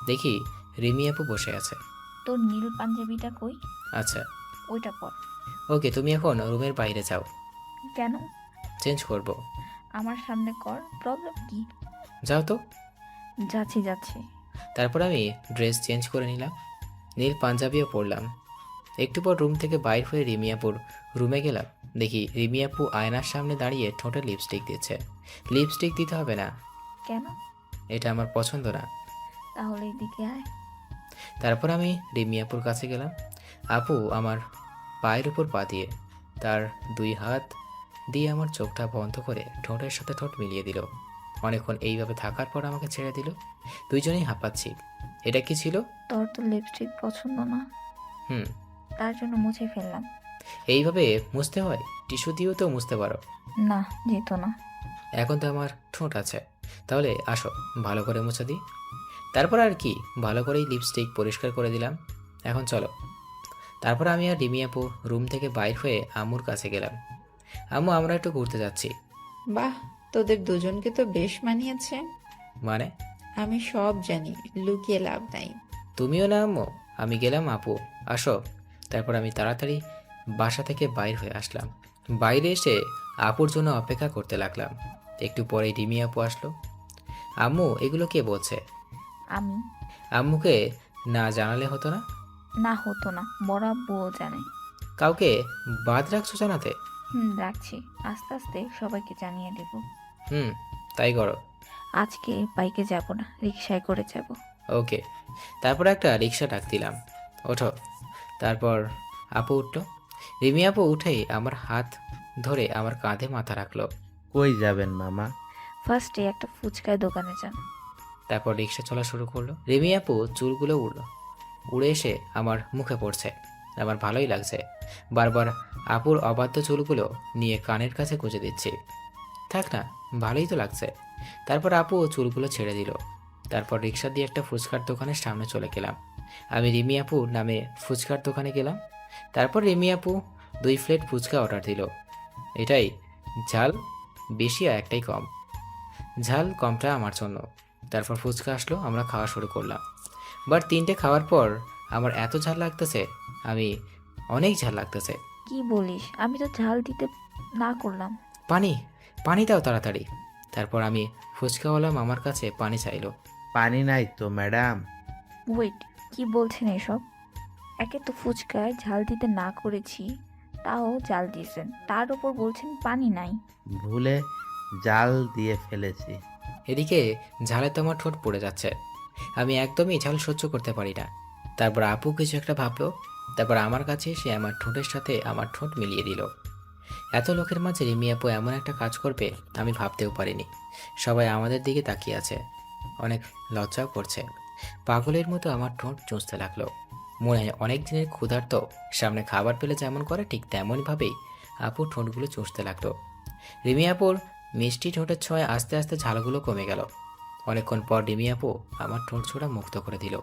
দেখি রিমি আপু বসে আছে। তোর নীল পাঞ্জাবিটা কই? আচ্ছা ওইটা পর। ওকে, তুমি এখন রুমের বাইরে যাও, কেন? চেঞ্জ করব। আমার সামনে কর, প্রবলেম কি? যাও তো। যাচ্ছি। তারপর আমি ড্রেস চেঞ্জ করে নিলাম, নীল পাঞ্জাবিও পরলাম। একটু পর রুম থেকে বাইর হয়ে রিমিয়াপুর রুমে গেলাম। দেখি রিমিয়াপু আয়নার সামনে দাঁড়িয়ে ঠোঁটে লিপস্টিক দিচ্ছে। লিপস্টিক দিতে হবে না, কেন? এটা আমার পছন্দ না। তাহলে এদিকে আয়। তারপর আমি রিমিয়াপুর কাছে গেলাম। আপু আমার পায়ের উপর পা দিয়ে তার 2 হাত দিয়ে আমার চোখটা বন্ধ করে ঠোঁটের সাথে ঠোঁট মিলিয়ে দিল। অনেকক্ষণ এইভাবে থাকার পর আমাকে ছেড়ে দিল। দুইজনেই হাঁপাচ্ছি। এটা কি ছিল? তোর তো লিপস্টিক পছন্দ না, হুম তার জন্য মুছে ফেললাম। এইভাবে মুছতে হয়? টিস্যু দিয়েও তো মুছতে পারো। না, যেত না। এখন তো আমার ঠোঁট আছে, তাহলে আসো ভালো করে মুছে দিই। তারপর আর কি, ভালো করেই লিপস্টিক পরিষ্কার করে দিলাম। এখন চলো। তারপর আমি আর রিমি আপু রুম থেকে বাইর হয়ে আম্মুর কাছে গেলাম। আম্মু, আমরা একটু ঘুরতে যাচ্ছি। বাহ, তোদের দুজনকে তো বেশ মানিয়েছে। মানে? আমি সব জানি, লুকিয়ে লাভ নাই। তুমিও না আম্মু? আমি গেলাম আপু আসো। তারপর আমি তাড়াতাড়ি বাসা থেকে বাইর হয়ে আসলাম। বাইরে এসে আপুর জন্য অপেক্ষা করতে লাগলাম। একটু পরেই রিমি আপু আসলো। আম্মু এগুলো কে বলছে? আমি। আম্মুকে না জানালে হতো না? না হতো না, বড় আব্বুও জানে। কাউকে বাদ রাখছো জানাতে? রাখছি, আস্তে আস্তে সবাইকে জানিয়ে দেব। হুম, তাই করো। আজকে বাইকে যাব না, রিকশায় করে যাব। ওকে। তারপর একটা রিক্সা ডাক দিলাম, ওঠো। তারপর আপু উঠলো। রিমি আপু উঠেই আমার হাত ধরে আমার কাঁধে মাথা রাখলো। কই যাবেন মামা? ফার্স্টে একটা ফুচকায় দোকানে যান। তারপর রিক্সা চলা শুরু করলো। রিমি আপু চুলগুলো উড়ে এসে আমার মুখে পড়ছে। আমার ভালোই লাগছে। বারবার আপুর অবাধ্য চুলগুলো নিয়ে কানের কাছে গুঁজে দিচ্ছি। থাক না, ভালোই তো লাগছে। তারপর আপু চুলগুলো ছেড়ে দিল। তারপর রিক্সা দিয়ে একটা ফুচকার দোকানের সামনে চলে গেলাম। আমি রিমি আপুর নামে ফুচকার দোকানে গেলাম। তারপর রিমি আপু 2 প্লেট ফুচকা অর্ডার দিল। এটাই ঝাল বেশি আর একটাই কম। ঝাল কমটা আমার জন্য। তারপর ফুচকা আসলো, আমরা খাওয়া শুরু করলাম। বাট 3টে খাওয়ার পর আমার এত ঝাল লাগতেছে, আমি অনেক ঝাল লাগতেছে। কি বলিস? আমি তো ঝাল দিতে না করলাম। পানি, পানি দাও তাড়াতাড়ি। তারপর আমি ফুচকাওয়ালা মামার কাছে পানি চাইলো। পানি নাই তো ম্যাডাম। ওয়েট, কি বলছেন এসব? একে তো ফুচকায় ঝাল দিতে না করেছি, তাও জাল দিয়েছেন, তার উপর বলছেন পানি নাই। ভুলে জাল দিয়ে ফেলেছি। এদিকে ঝালে তো আমার ঠোঁট পড়ে যাচ্ছে। আমি একদমই ঝাল সহ্য করতে পারি না। তারপর আপু কিছু একটা ভাবলো। তারপর আমার কাছে এসে আমার ঠোঁটের সাথে আমার ঠোঁট মিলিয়ে দিল। এত লোকের মাঝে রিমি আপু এমন একটা কাজ করবে আমি ভাবতেও পারিনি। সবাই আমাদের দিকে তাকিয়ে আছে, অনেক লজ্জাও করছে। পাগলের মতো আমার ঠোঁট চুষতে লাগলো। মনে হয় অনেক দিনের ক্ষুধার্ত সামনে খাবার পেলে যেমন করে ঠিক তেমনভাবেই আপুর ঠোঁটগুলো চুষতে লাগলো। রিমি আপুর মিষ্টি ঠোঁটের ছোঁয়ায় আস্তে আস্তে ঝালগুলো কমে গেল। অনেকক্ষণ পর রিমি আপু আমার ঠোঁট ছোড়া মুক্ত করে দিল।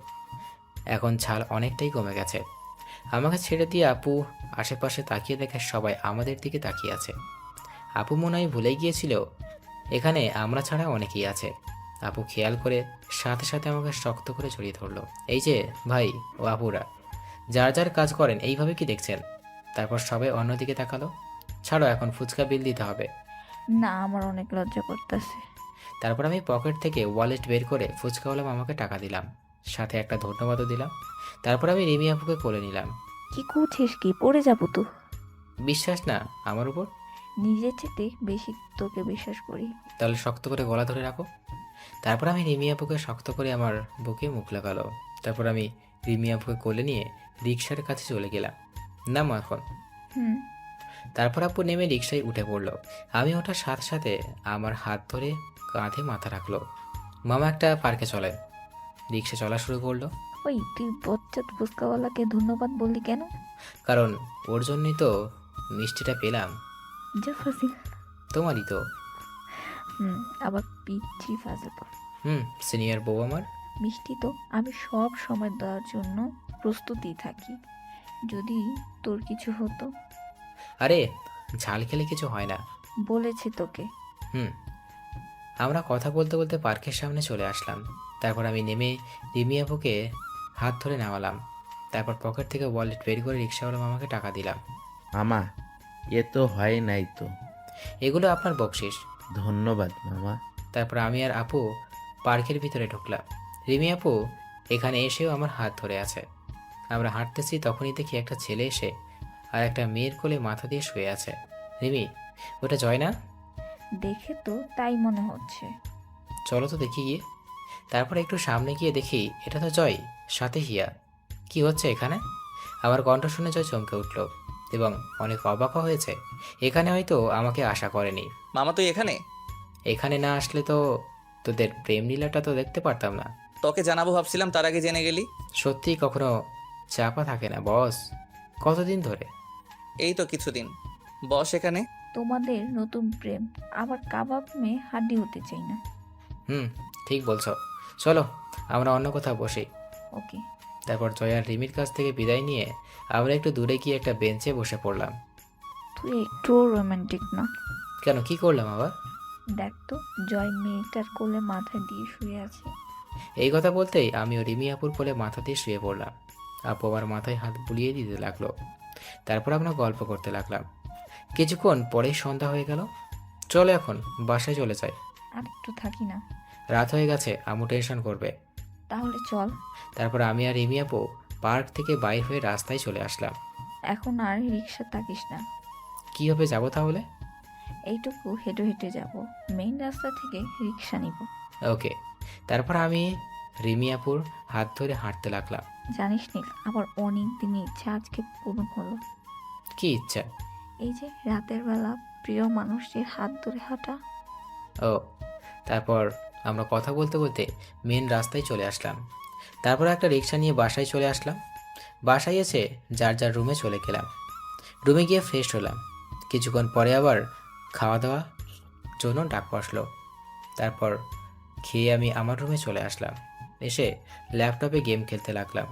এখন ঝাল অনেকটাই কমে গেছে। আমাকে ছেড়ে দিয়ে আপু আশেপাশে তাকিয়ে দেখে সবাই আমাদের দিকে তাকিয়ে আছে। আপু মনে হয় ভুলে গিয়েছিল এখানে আমরা ছাড়া অনেকেই আছে। আপু খেয়াল করে সাথে সাথে আমাকে শক্ত করে জড়িয়ে ধরলো। এই যে ভাই ও আপুরা, যার যার কাজ করেন এইভাবে কি দেখছেন? তারপর সবাই অন্যদিকে তাকালো। ছাড়ো, এখন ফুচকা বিল দিতে হবে। না, আমার অনেক লজ্জা করতেছে। তারপর আমি পকেট থেকে ওয়ালেট বের করে ফুচকাওয়ালা মামাকে টাকা দিলাম, সাথে একটা ধন্যবাদও দিলাম। তারপর আমি রিমি আপুকে কোলে নিলাম। কি করছিস? কি পড়ে যাবো তো? বিশ্বাস না আমার উপর? নিজের চেয়ে বেশি তোকে বিশ্বাস করি। তাহলে শক্ত করে গলা ধরে রাখো। তারপর আমি রিমি আপুকে শক্ত করে আমার বুকে মুখ লাগালো। তারপর আমি রিমি আপুকে কোলে নিয়ে রিক্সার কাছে চলে গেলাম। নামো এখন। হুম। তারপর আপু নেমে রিক্সায় উঠে পড়লো। আমি ওঠার সাথে সাথে আমার হাত ধরে কাঁধে মাথা রাখলো। মামা একটা পার্কে চলে। রিক্সা চলা শুরু করলো। ওই তুই বচ্চাত ফুচকাওয়ালাকে ধন্যবাদ বললি কেন? কারণ ওর জন্যই তো মিষ্টিটা পেলাম। যা ফাজিল। তোমারই তো। আবার পিচ্ছি ফাজিল। সিনিয়র বউ আমার। মিষ্টি তো আমি সব সময় দেওয়ার জন্য প্রস্তুতই থাকি, যদি তোর কিছু হতো। আরে ঝাল খেলে কিছু হয় না। বলেছি তোকে। আমরা কথা বলতে বলতে পার্কের সামনে চলে আসলাম। তারপর আমি নেমে রিমি আপুকে হাত ধরে নামালাম। তারপর পকেট থেকে ওয়ালেট বের করে রিক্সাওয়ালা মামাকে টাকা দিলাম। মামা, এ তো হয় নাই তো। এগুলো আপনার বকশিস। ধন্যবাদ মামা। তারপর আমি আর আপু পার্কের ভিতরে ঢুকলাম। রিমি আপু এখানে এসেও আমার হাত ধরে আছে। আমরা হাঁটতেছি, তখনই দেখি একটা ছেলে এসে আর একটা মেয়ের কোলে মাথা দিয়ে শুয়ে আছে। রিমি, ওটা জয় না? দেখে তো তাই মনে হচ্ছে। চলো তো দেখি গিয়ে। তারপর একটু সামনে গিয়ে দেখি এটা তো জয়, সাথে হিয়া। কি হচ্ছে এখানে? আমার কণ্ঠ শুনে জয় চমকে উঠল এবং অনেক অবাকও হয়েছে। এখানে হয়তো আমাকে আশা করেনি। মামা তুই এখানে? এখানে না আসলে তো তোদের প্রেম লীলাটা তো দেখতে পারতাম না। তোকে জানাবো ভাবছিলাম, তার আগে জেনে গেলি। সত্যি কখনো চাপা থাকে না বস। কতদিন ধরে? এই তো কিছুদিন। বস এখানে। তোমাদের নতুন প্রেম, আবার কাবাব মেয়ে হাড্ডি হতে চাই না। ঠিক বলছো। চলো আমরা অন্য কোথাও বসি। ওকে। তারপর জয় আর রিমির কাছ থেকে বিদায় নিয়ে আমরা একটু দূরে গিয়ে একটা বেঞ্চে বসে পড়লাম। তুই একটুও রোমান্টিক না। কেন, কি করলাম আবার? দেখ তো, জয় মেয়েটার কোলে মাথা দিয়ে শুয়ে আছে। এই কথা বলতেই আমিও রিমি আপুর কোলে মাথা দিয়ে শুয়ে পড়লাম। আপু আমার মাথায় হাত বুলিয়ে দিতে লাগলো। তারপর আমরা গল্প করতে লাগলাম। কিছুক্ষণ পরেই সন্ধ্যা হয়ে গেল। চলো এখন বাসায় চলে যাই। আর একটু থাকি না? রাত হয়ে গেছে, আম্মু টেনশন করবে। তাহলে চল। তারপর আমি আর রিমি আপু পার্ক থেকে বাইর হয়ে রাস্তায় চলে আসলাম। এখন আর রিক্সা থাকিস না, কীভাবে যাবো তাহলে? এইটুকু হেঁটে হেঁটে যাব, মেইন রাস্তা থেকে রিক্সা নিব। ওকে। তারপর আমি রিমি আপুর হাত ধরে হাঁটতে লাগলাম। জানিস নীল, আমার অনেক দিনের ইচ্ছা আজকে পূরণ হলো। কি ইচ্ছা? এই যে রাতের বেলা প্রিয় মানুষটির হাত ধরে হাঁটা। ও। তারপর আমরা কথা বলতে বলতে মেন রাস্তায় চলে আসলাম। তারপর একটা রিক্সা নিয়ে বাসায় চলে আসলাম। বাসায় এসে যার যার রুমে চলে গেলাম। রুমে গিয়ে ফ্রেশ হলাম। কিছুক্ষণ পরে আবার খাওয়া দাওয়া জন্য ডাক বসলো। তারপর খেয়ে আমি আমার রুমে চলে আসলাম। এসে ল্যাপটপে গেম খেলতে লাগলাম।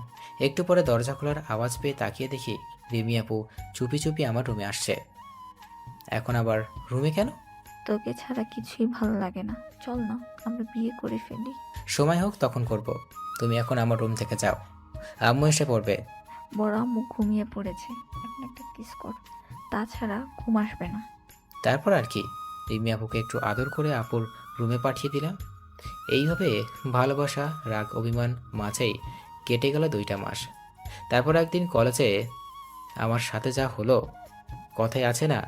একটু পরে দরজা খোলার আওয়াজ পেয়ে তাকিয়ে দেখি রিমি আপু চুপি চুপি আমার রুমে আসছে। এখন আবার রুমে কেন? তোকে ছাড়া কিছুই ভালো লাগে না, চল না আমরা বিয়ে করে ফেলি। সময় হোক তখন করব। তুমি এখন আমার রুম থেকে যাও, আম্মু এসে পড়বে। বড় আম্মু ঘুমিয়ে পড়েছে, এখন একটা কিস কর, তাছাড়া ঘুম আসবে না। তারপর আর কি, রিমি আপুকে একটু আদর করে আপুর রুমে পাঠিয়ে দিলাম। এইভাবে ভালোবাসা রাগ অভিমান মাঝেই কেটে গেল 2টা মাস। তারপর একদিন কলেজে আমার সাথে যা হলো, কথায় আছে না,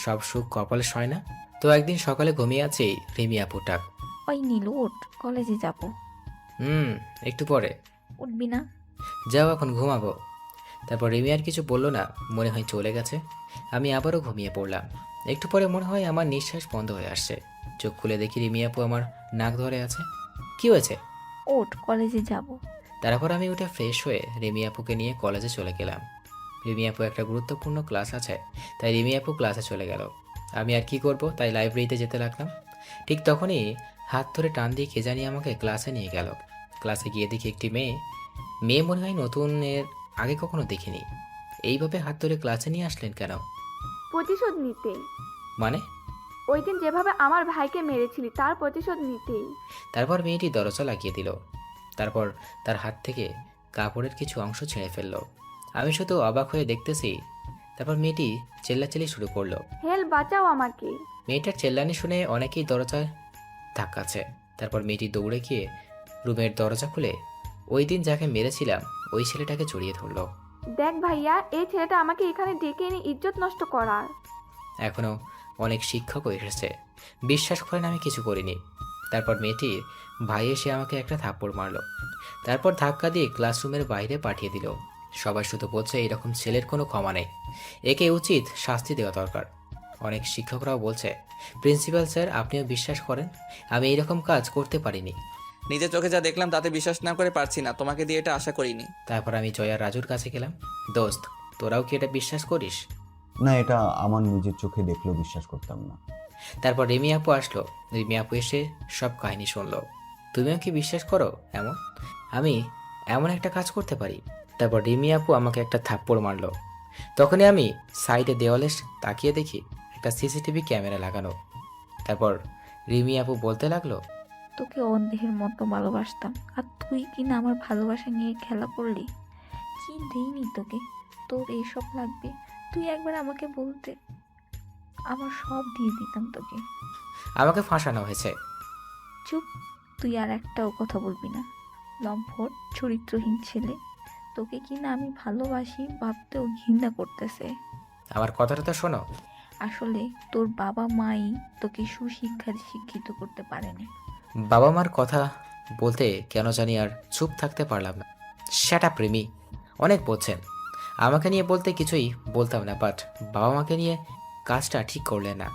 সব সুখ কপালে সয় না। তো একদিন সকালে ঘুমিয়ে আছি, রিমি আপু ডাক। ওই নীল ওঠ, কলেজে যাব। একটু পরে। উঠবি না? যাও, এখন ঘুমাবো। তারপর রিমি আর কিছু বললো না, মনে হয় চলে গেছে। আমি আবারও ঘুমিয়ে পড়লাম। একটু পরে মনে হয় আমার নিঃশ্বাস বন্ধ হয়ে আসছে। চোখ খুলে দেখি রিমি আপু আমার নাক ধরে আছে। কি হয়েছে? ওঠ, কলেজে যাব। তারপর আমি উঠে ফ্রেশ হয়ে রিমি আপুকে নিয়ে কলেজে চলে গেলাম। রিমি আপু একটা গুরুত্বপূর্ণ ক্লাস আছে, তাই রিমি আপু ক্লাসে চলে গেল। আমি আর কি করব, তাই লাইব্রেরিতে যেতে লাগলাম। ঠিক তখনই হাত ধরে টান দিয়ে কে জানি আমাকে ক্লাসে নিয়ে গেল। ক্লাসে গিয়ে দেখি একটি মেয়ে মনে হয় নতুনের, আগে কখনো দেখিনি। এইভাবে হাত ধরে ক্লাসে নিয়ে আসলেন কেন? প্রতিশোধ নিতে। মানে? ওই দিন যেভাবে আমার ভাইকে মেরেছিলি তার প্রতিশোধ নিতেই। তারপর মেয়েটি দরজা লাগিয়ে দিল। তারপর তার হাত থেকে কাপড়ের কিছু অংশ ছিঁড়ে ফেলল। আমি শুধু অবাক হয়ে দেখতেছি। তারপর মেয়েটি চেল্লাচিল্লি শুরু করলো। হেল, বাঁচাও আমাকে। মেয়েটার চেল্লানি শুনে অনেকেই দরজায় ধাক্কাচ্ছে। তারপর মেয়েটি দৌড়ে গিয়ে রুমের দরজা খুলে ওই দিন যাকে মেরেছিলাম ওই ছেলেটাকে জড়িয়ে ধরলো। দেখ ভাইয়া, এই ছেলেটা আমাকে এখানে ডেকে এনে ইজ্জত নষ্ট করার। এখনও অনেক শিক্ষকও এসেছে, বিশ্বাস করেন আমি কিছু করিনি। তারপর মেয়েটির ভাই এসে আমাকে একটা থাপ্পড় মারলো। তারপর ধাক্কা দিয়ে ক্লাসরুমের বাইরে পাঠিয়ে দিল। সবাই শুধু বলছে এরকম ছেলের কোনো ক্ষমা নেই, একে উচিত শাস্তি দেওয়া দরকার। অনেক শিক্ষকরাও বলছে, প্রিন্সিপাল স্যার আপনিও বিশ্বাস করেন আমি এইরকম কাজ করতে পারিনি। নিজের চোখে যা দেখলাম তাতে বিশ্বাস না করে পারছি না, তোমাকে দিয়ে এটা আশা করিনি। তারপর আমি জয়া রাজুর কাছে গেলাম। দোস্ত, তোরাও কি এটা বিশ্বাস করিস? না, এটা আমার নিজের চোখে দেখলেও বিশ্বাস করতাম না। তারপর রিমি আপু আসলো। রিমি আপু এসে সব কাহিনী শুনলো। তুমিও কি বিশ্বাস করো আমি এমন একটা কাজ করতে পারি? তারপর রিমি আপু আমাকে একটা থাপ্পড় মারলো। তখনই আমি সাইডে দেওয়ালে তাকিয়ে দেখি একটা সিসিটিভি ক্যামেরা লাগানো। তারপর রিমি আপু বলতে লাগলো, তোকে অন্ধের মতো ভালোবাসতাম, আর তুই কি না আমার ভালোবাসা নিয়ে খেলা করলি? কি দেইনি তোকে, তোর এইসব লাগবে? তুই একবার আমাকে বলতে, আমার সব দিয়ে দিতাম তোকে। আমাকে ফাঁসানো হয়েছে। চুপ, তুই আর একটাও কথা বলবি না, লম্পট চরিত্রহীন ছেলে। তোকে কি না আমি ভালোবাসি ভাবতেও ঘৃণা করতেছে। আমার কথাটা তো শোনো। আসলে তোর বাবা মাই তোকে সুশিক্ষায় শিক্ষিত করতে পারেনি। বাবা মার কথা বলতে কেন জানি আর চুপ থাকতে পারলাম না। শ্যাট আপ রিমি, অনেক বলছেন। আমাকে নিয়ে বলতে কিছুই বলতাম না, বাট বাবা মাকে নিয়ে কাজটা ঠিক করলেন না।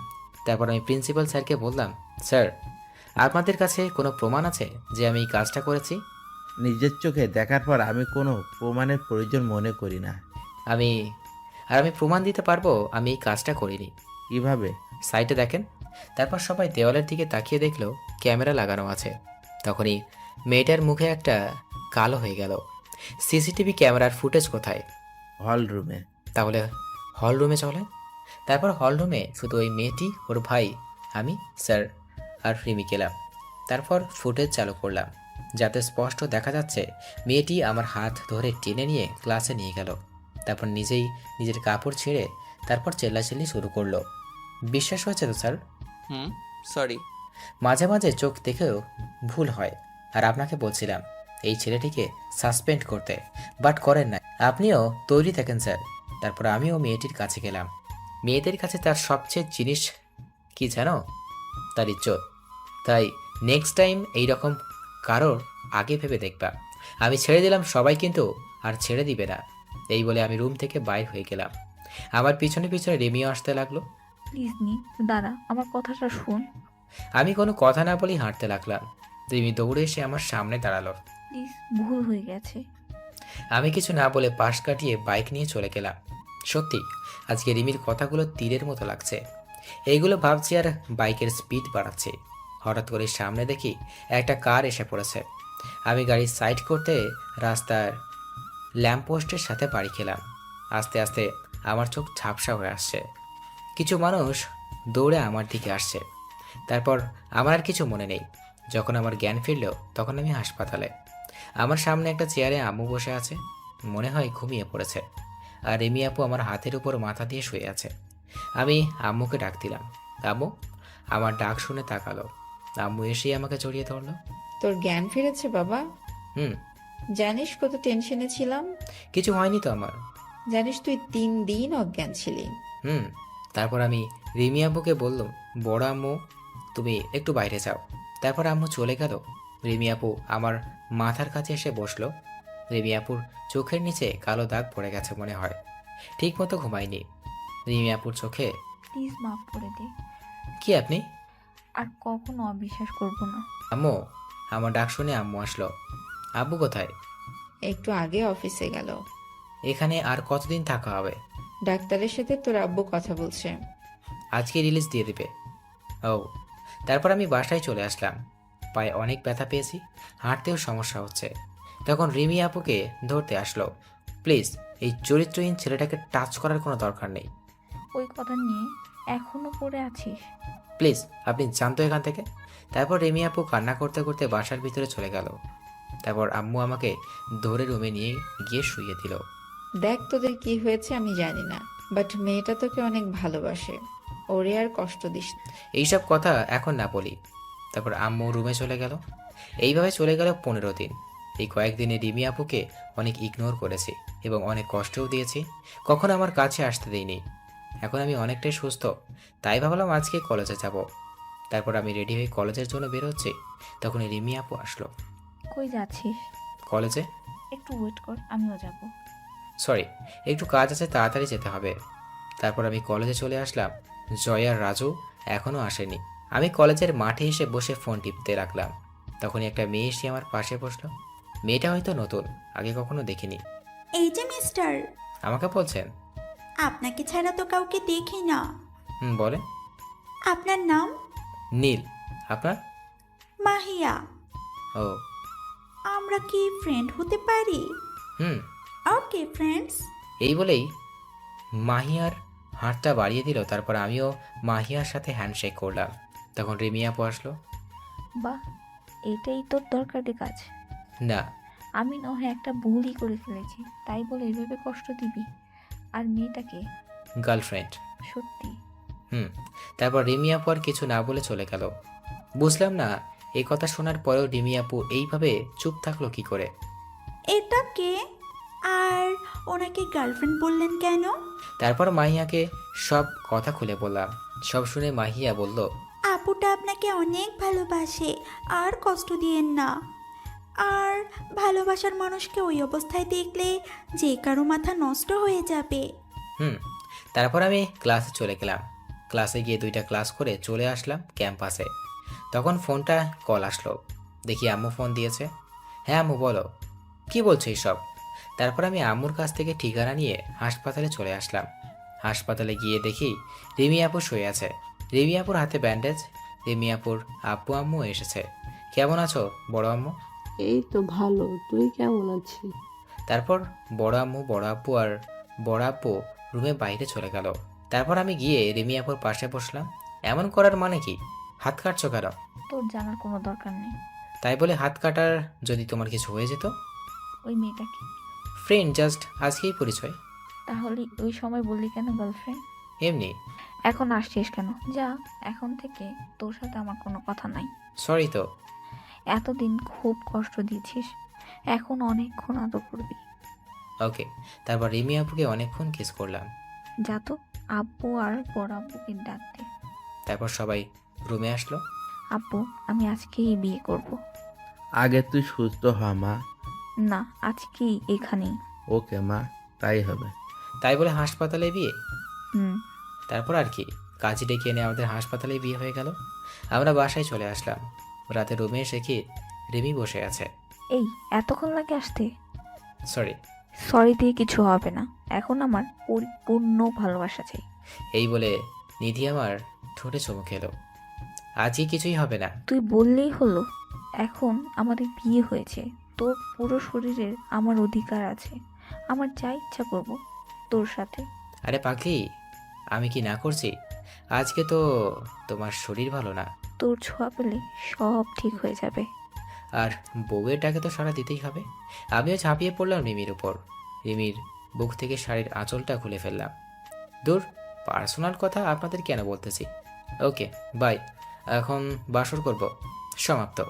তারপর আমি প্রিন্সিপাল স্যারকে বললাম, স্যার আপনাদের কাছে কোনো প্রমাণ আছে যে আমি এই কাজটা করেছি? নিজের চোখে দেখার পর আমি কোনো প্রমাণের প্রয়োজন মনে করি না। আমি প্রমাণ দিতে পারবো আমি এই কাজটা করিনি। কিভাবে? সাইটে দেখেন। তারপর সবাই দেওয়ালের দিকে তাকিয়ে দেখলো ক্যামেরা লাগানো আছে। তখনই মেয়েটার মুখে একটা কালো হয়ে গেল। সিসিটিভি ক্যামেরার ফুটেজ কোথায়? হল রুমে। তাহলে হল রুমে চলেন। তারপর হল রুমে শুধু ওই মেয়েটি, ওর ভাই, আমি, স্যার আর রিমি গেলাম। তারপর ফুটেজ চালু করলাম, যাতে স্পষ্ট দেখা যাচ্ছে মেয়েটি আমার হাত ধরে টেনে নিয়ে ক্লাসে নিয়ে গেল। তারপর নিজেই নিজের কাপড় ছিঁড়ে তারপর চেল্লাচিল্লি শুরু করলো। বিশ্বাস হয়েছে তো স্যার? হুম, সরি। মাঝে মাঝে চোখ দেখেও ভুল হয়। আর আপনাকে বলছিলাম এই ছেলেটিকে সাসপেন্ড করতে, বাট করেন না। আপনিও তৈরি থাকেন স্যার। তারপর আমিও মেয়েটির কাছে গেলাম। মেয়েদের কাছে তার সবচেয়ে জিনিস কি জানো? তার ইজ্জত। তাই নেক্সট টাইম এইরকম কারোর আগে ভেবে দেখবা। আমি ছেড়ে দিলাম, সবাই কিন্তু আর ছেড়ে দিবে না। এই বলে আমি রুম থেকে বাইর হয়ে গেলাম। আমার পিছনে পিছনে রিমিও আসতে লাগলো। প্লিজ নি, দাঁড়া, আমার কথাটা শোন। আমি কোনো কথা না বলেই হাঁটতে লাগলাম। রিমি দৌড়ে এসে আমার সামনে দাঁড়ালো। প্লিজ, ভুল হয়ে গেছে। আমি কিছু না বলে পাশ কাটিয়ে বাইক নিয়ে চলে গেলাম। সত্যি আজকে রিমির কথাগুলো তীরের মতো লাগছে। এইগুলো ভাবছি আর বাইকের স্পিড বাড়াচ্ছি। হঠাৎ করে সামনে দেখি একটা কার এসে পড়েছে। আমি গাড়ি সাইড করতে রাস্তার ল্যাম্পপোস্টের সাথে বাড়ি খেলাম। আস্তে আস্তে আমার চোখ ঝাপসা হয়ে আসছে। কিছু মানুষ দৌড়ে আমার দিকে আসছে। তারপর আমার আর কিছু মনে নেই। যখন আমার জ্ঞান ফিরল তখন আমি হাসপাতালে। আমার সামনে একটা চেয়ারে আম্মু বসে আছে, মনে হয় ঘুমিয়ে পড়েছে। আর রিমি আপু আমার হাতের উপর মাথা দিয়ে শুয়ে আছে। আমি আম্মুকে ডাক দিলাম। আম্মু। আমার ডাক শুনে তাকালো। আম্মু এসেই আমাকে জড়িয়ে ধরলো। তোর জ্ঞান ফিরেছে বাবা? হুম। জানিস কত টেনশনে ছিলাম? কিছু হয়নি তো আমার। জানিস তুই 3 দিন অজ্ঞান ছিলি। হুম। তারপর আমি রিমি আব্বুকে বললাম, বড় আম্মু তুমি একটু বাইরে যাও। তারপর আম্মু চলে গেল। রিমি আপু আমার মাথার কাছে এসে বসলো। রিমি আপুর চোখের নিচে কালো দাগ পড়ে গেছে মনে হয়। ঠিক মতো ঘুমায়নি। রিমি আপুর চোখে। প্লিজ মাফ করে দে। কি আপনি? আর কখনো অবিশ্বাস করব না। আম্মু। আমার ডাক শুনে আম্মু আসলো। আব্বু কোথায়? একটু আগে অফিসে গেল। এখানে আর কতদিন থাকা হবে? ডাক্তারের সাথে তোর আব্বু কথা বলছে। আজকে রিলিজ দিয়ে দিবে। ও। তারপর আমি বাসায় চলে আসলাম। পায়ে অনেক ব্যথা পেয়েছি, হাঁটতেও সমস্যা হচ্ছে। তখন রিমি আপুকে ধরতে আসলো। প্লিজ এই চরিত্রহীন ছেলেটাকে টাচ করার কোনো দরকার নেই। ওই কথা নিয়ে এখনো পড়ে আছিস? প্লিজ আপনি জানতো এখান থেকে। তারপর রিমি আপু কান্না করতে করতে বাসার ভিতরে চলে গেল। তারপর আম্মু আমাকে ধরে রুমে নিয়ে গিয়ে শুইয়ে দিল। দেখ তোদের কি হয়েছে আমি জানি না, বাট মেয়েটা তোকে অনেক ভালোবাসে। ওরে আর কষ্ট দিস না। এইসব কথা এখন না বলি। তারপর আম্মু রুমে চলে গেল। এইভাবে চলে গেল 15 দিন। এই কয়েকদিনে রিমি আপুকে অনেক ইগনোর করেছি এবং অনেক কষ্টও দিয়েছি। কখনো আমার কাছে আসতে দিইনি। এখন আমি অনেকটাই সুস্থ, তাই ভাবলাম আজকে কলেজে যাব। তারপর আমি রেডি হয়ে কলেজের জন্য বেরোচ্ছি, তখন রিমি আপু আসলো। কই যাচ্ছিস? কলেজে। একটু ওয়েট কর, আমিও যাব। সরি, একটু কাজ আছে, তাড়াতাড়ি যেতে হবে। তারপর আমি কলেজে চলে আসলাম। জয় আর রাজু এখনও আসেনি। আমি কলেজের মাঠে এসে বসে ফোন টিপতে রাখলাম। তখনই একটা মেয়ে এসে আমার পাশে বসলো। মেয়েটা হয়তো নতুন, আগে কখনো দেখিনি। এই যে মিস্টার, আমাকে বলছেন? আপনাকে ছাড়া তো কাউকে দেখি না। বলেন। আপনার নাম? নীল। আপনার? মাহিয়া। ও। আমরা কি ফ্রেন্ড হতে পারি? হুম। Okay friends. এই বলেই মাহিয়ার হাতটা বাড়িয়ে দিল। তারপর আমিও মাহিয়ার সাথে হ্যান্ডশেক করলাম। তখন রিমি আপু আসলো। বাহ, এটাই তোর দরকারি কাজ? না। আমি না হয় একটা ভুলই করে ফেলেছি, তাই বলে এভাবে কষ্ট দিবি? আর মেয়েটাকে? গার্লফ্রেন্ড। সত্যি? তারপর রিমি আপু আর কিছু না বলে চলে গেল। বুঝলাম না এই কথা শোনার পরেও রিমি আপু এইভাবে চুপ থাকলো কি করে। এটা কে? আর ওনাকে গার্লফ্রেন্ড বললেন কেন? তারপর মাহিয়াকে সব কথা খুলে বললাম। সব শুনে মাহিয়া বলল, আপুটা আপনাকে অনেক ভালোবাসে, আর কষ্ট দিয়েন না। আর ভালোবাসার মানুষকে ওই অবস্থায় দেখলে যে কারো মাথা নষ্ট হয়ে যাবে। তারপর আমি ক্লাসে চলে গেলাম। ক্লাসে গিয়ে 2টা ক্লাস করে চলে আসলাম ক্যাম্পাসে। তখন ফোনটা কল আসলো। দেখি আম্মু ফোন দিয়েছে। হ্যাঁ আম্মু বলো। কি বলছো এইসব? তারপর আমি আম্মুর কাছ থেকে ঠিকানা নিয়ে হাসপাতালে চলে আসলাম। হাসপাতালে গিয়ে দেখি রিমি আপু শুয়ে আছে। রিমি আপুর হাতে ব্যান্ডেজ। রিমি আপুর আব্বু আম্মু এসেছে। কেমন আছো বড় আম্মু? এই তো ভালো, তুই কেমন আছিস? তারপর বড় আম্মু, বড় আব্বু আর বড় আব্বু রুমে বাইরে চলে গেল। তারপর আমি গিয়ে রিমি আপুর পাশে বসলাম। এমন করার মানে কি? হাত কাটছো কেন? তোর জানার কোনো দরকার নেই। তাই বলে হাত কাটার যদি তোমার কিছু হয়ে যেত? ওই মেয়েটাকে ফ্রেন্ড, জাস্ট আজকেই পরিচয়। তাহলে ওই সময় বললি কেন গার্লফ্রেন্ড? এমনি। এখন আসছিস কেন? যা, এখন থেকে তোর সাথে আমার কোনো কথা নাই। সরি তো। এতদিন খুব কষ্ট দিয়েছিস, এখন অনেকক্ষণ আদর করবি। ওকে। তারপর রিমি আপুকে অনেকক্ষণ কিস করলাম। যা তো, আব্বু আর বড় আব্বুকে ডাক দে। তারপর সবাই রুমে আসলো। আব্বু, আমি আজকেই বিয়ে করব। আগে তুই সুস্থ হ মা। না, আজকেই এখানেই। ওকে মা, তাই হবে। তাই বলে হাসপাতালে বিয়ে? হুম। তারপর আর কি, কাজে ডেকে এনে আমাদের হাসপাতালে বিয়ে হয়ে গেল। আমরা বাসায় চলে আসলাম। রাতে রুমে এসে কি রিমি বসে আছে। এই, এতক্ষণ লাগে আসতে? সরি। সরি দিয়ে কিছু হবে না, এখন আমার পরিপূর্ণ ভালোবাসা চাই। এই বলে নিধি আমার ঠোঁটে চুমু খেলো। আজই কিছুই হবে না। তুই বললেই হলো। এখন আমাদের বিয়ে হয়েছে, তোর পুরো শরীরের আমার অধিকার আছে। আমার যা ইচ্ছা করব তোর সাথে। আরে পাখি, আমি কি না করছি? আজকে তো তোমার শরীর ভালো না। তোর ছোঁয়া পেলে সব ঠিক হয়ে যাবে। আর বউয়ের ডাকে তো সাড়া দিতেই হবে। আমিও ঝাঁপিয়ে পড়লাম রিমির উপর। রিমির বুক থেকে শাড়ির আঁচলটা খুলে ফেললাম। দূর, পার্সোনাল কথা আপনাদের কেন বলতেছি। ওকে বাই, এখন বাসর করব। সমাপ্ত।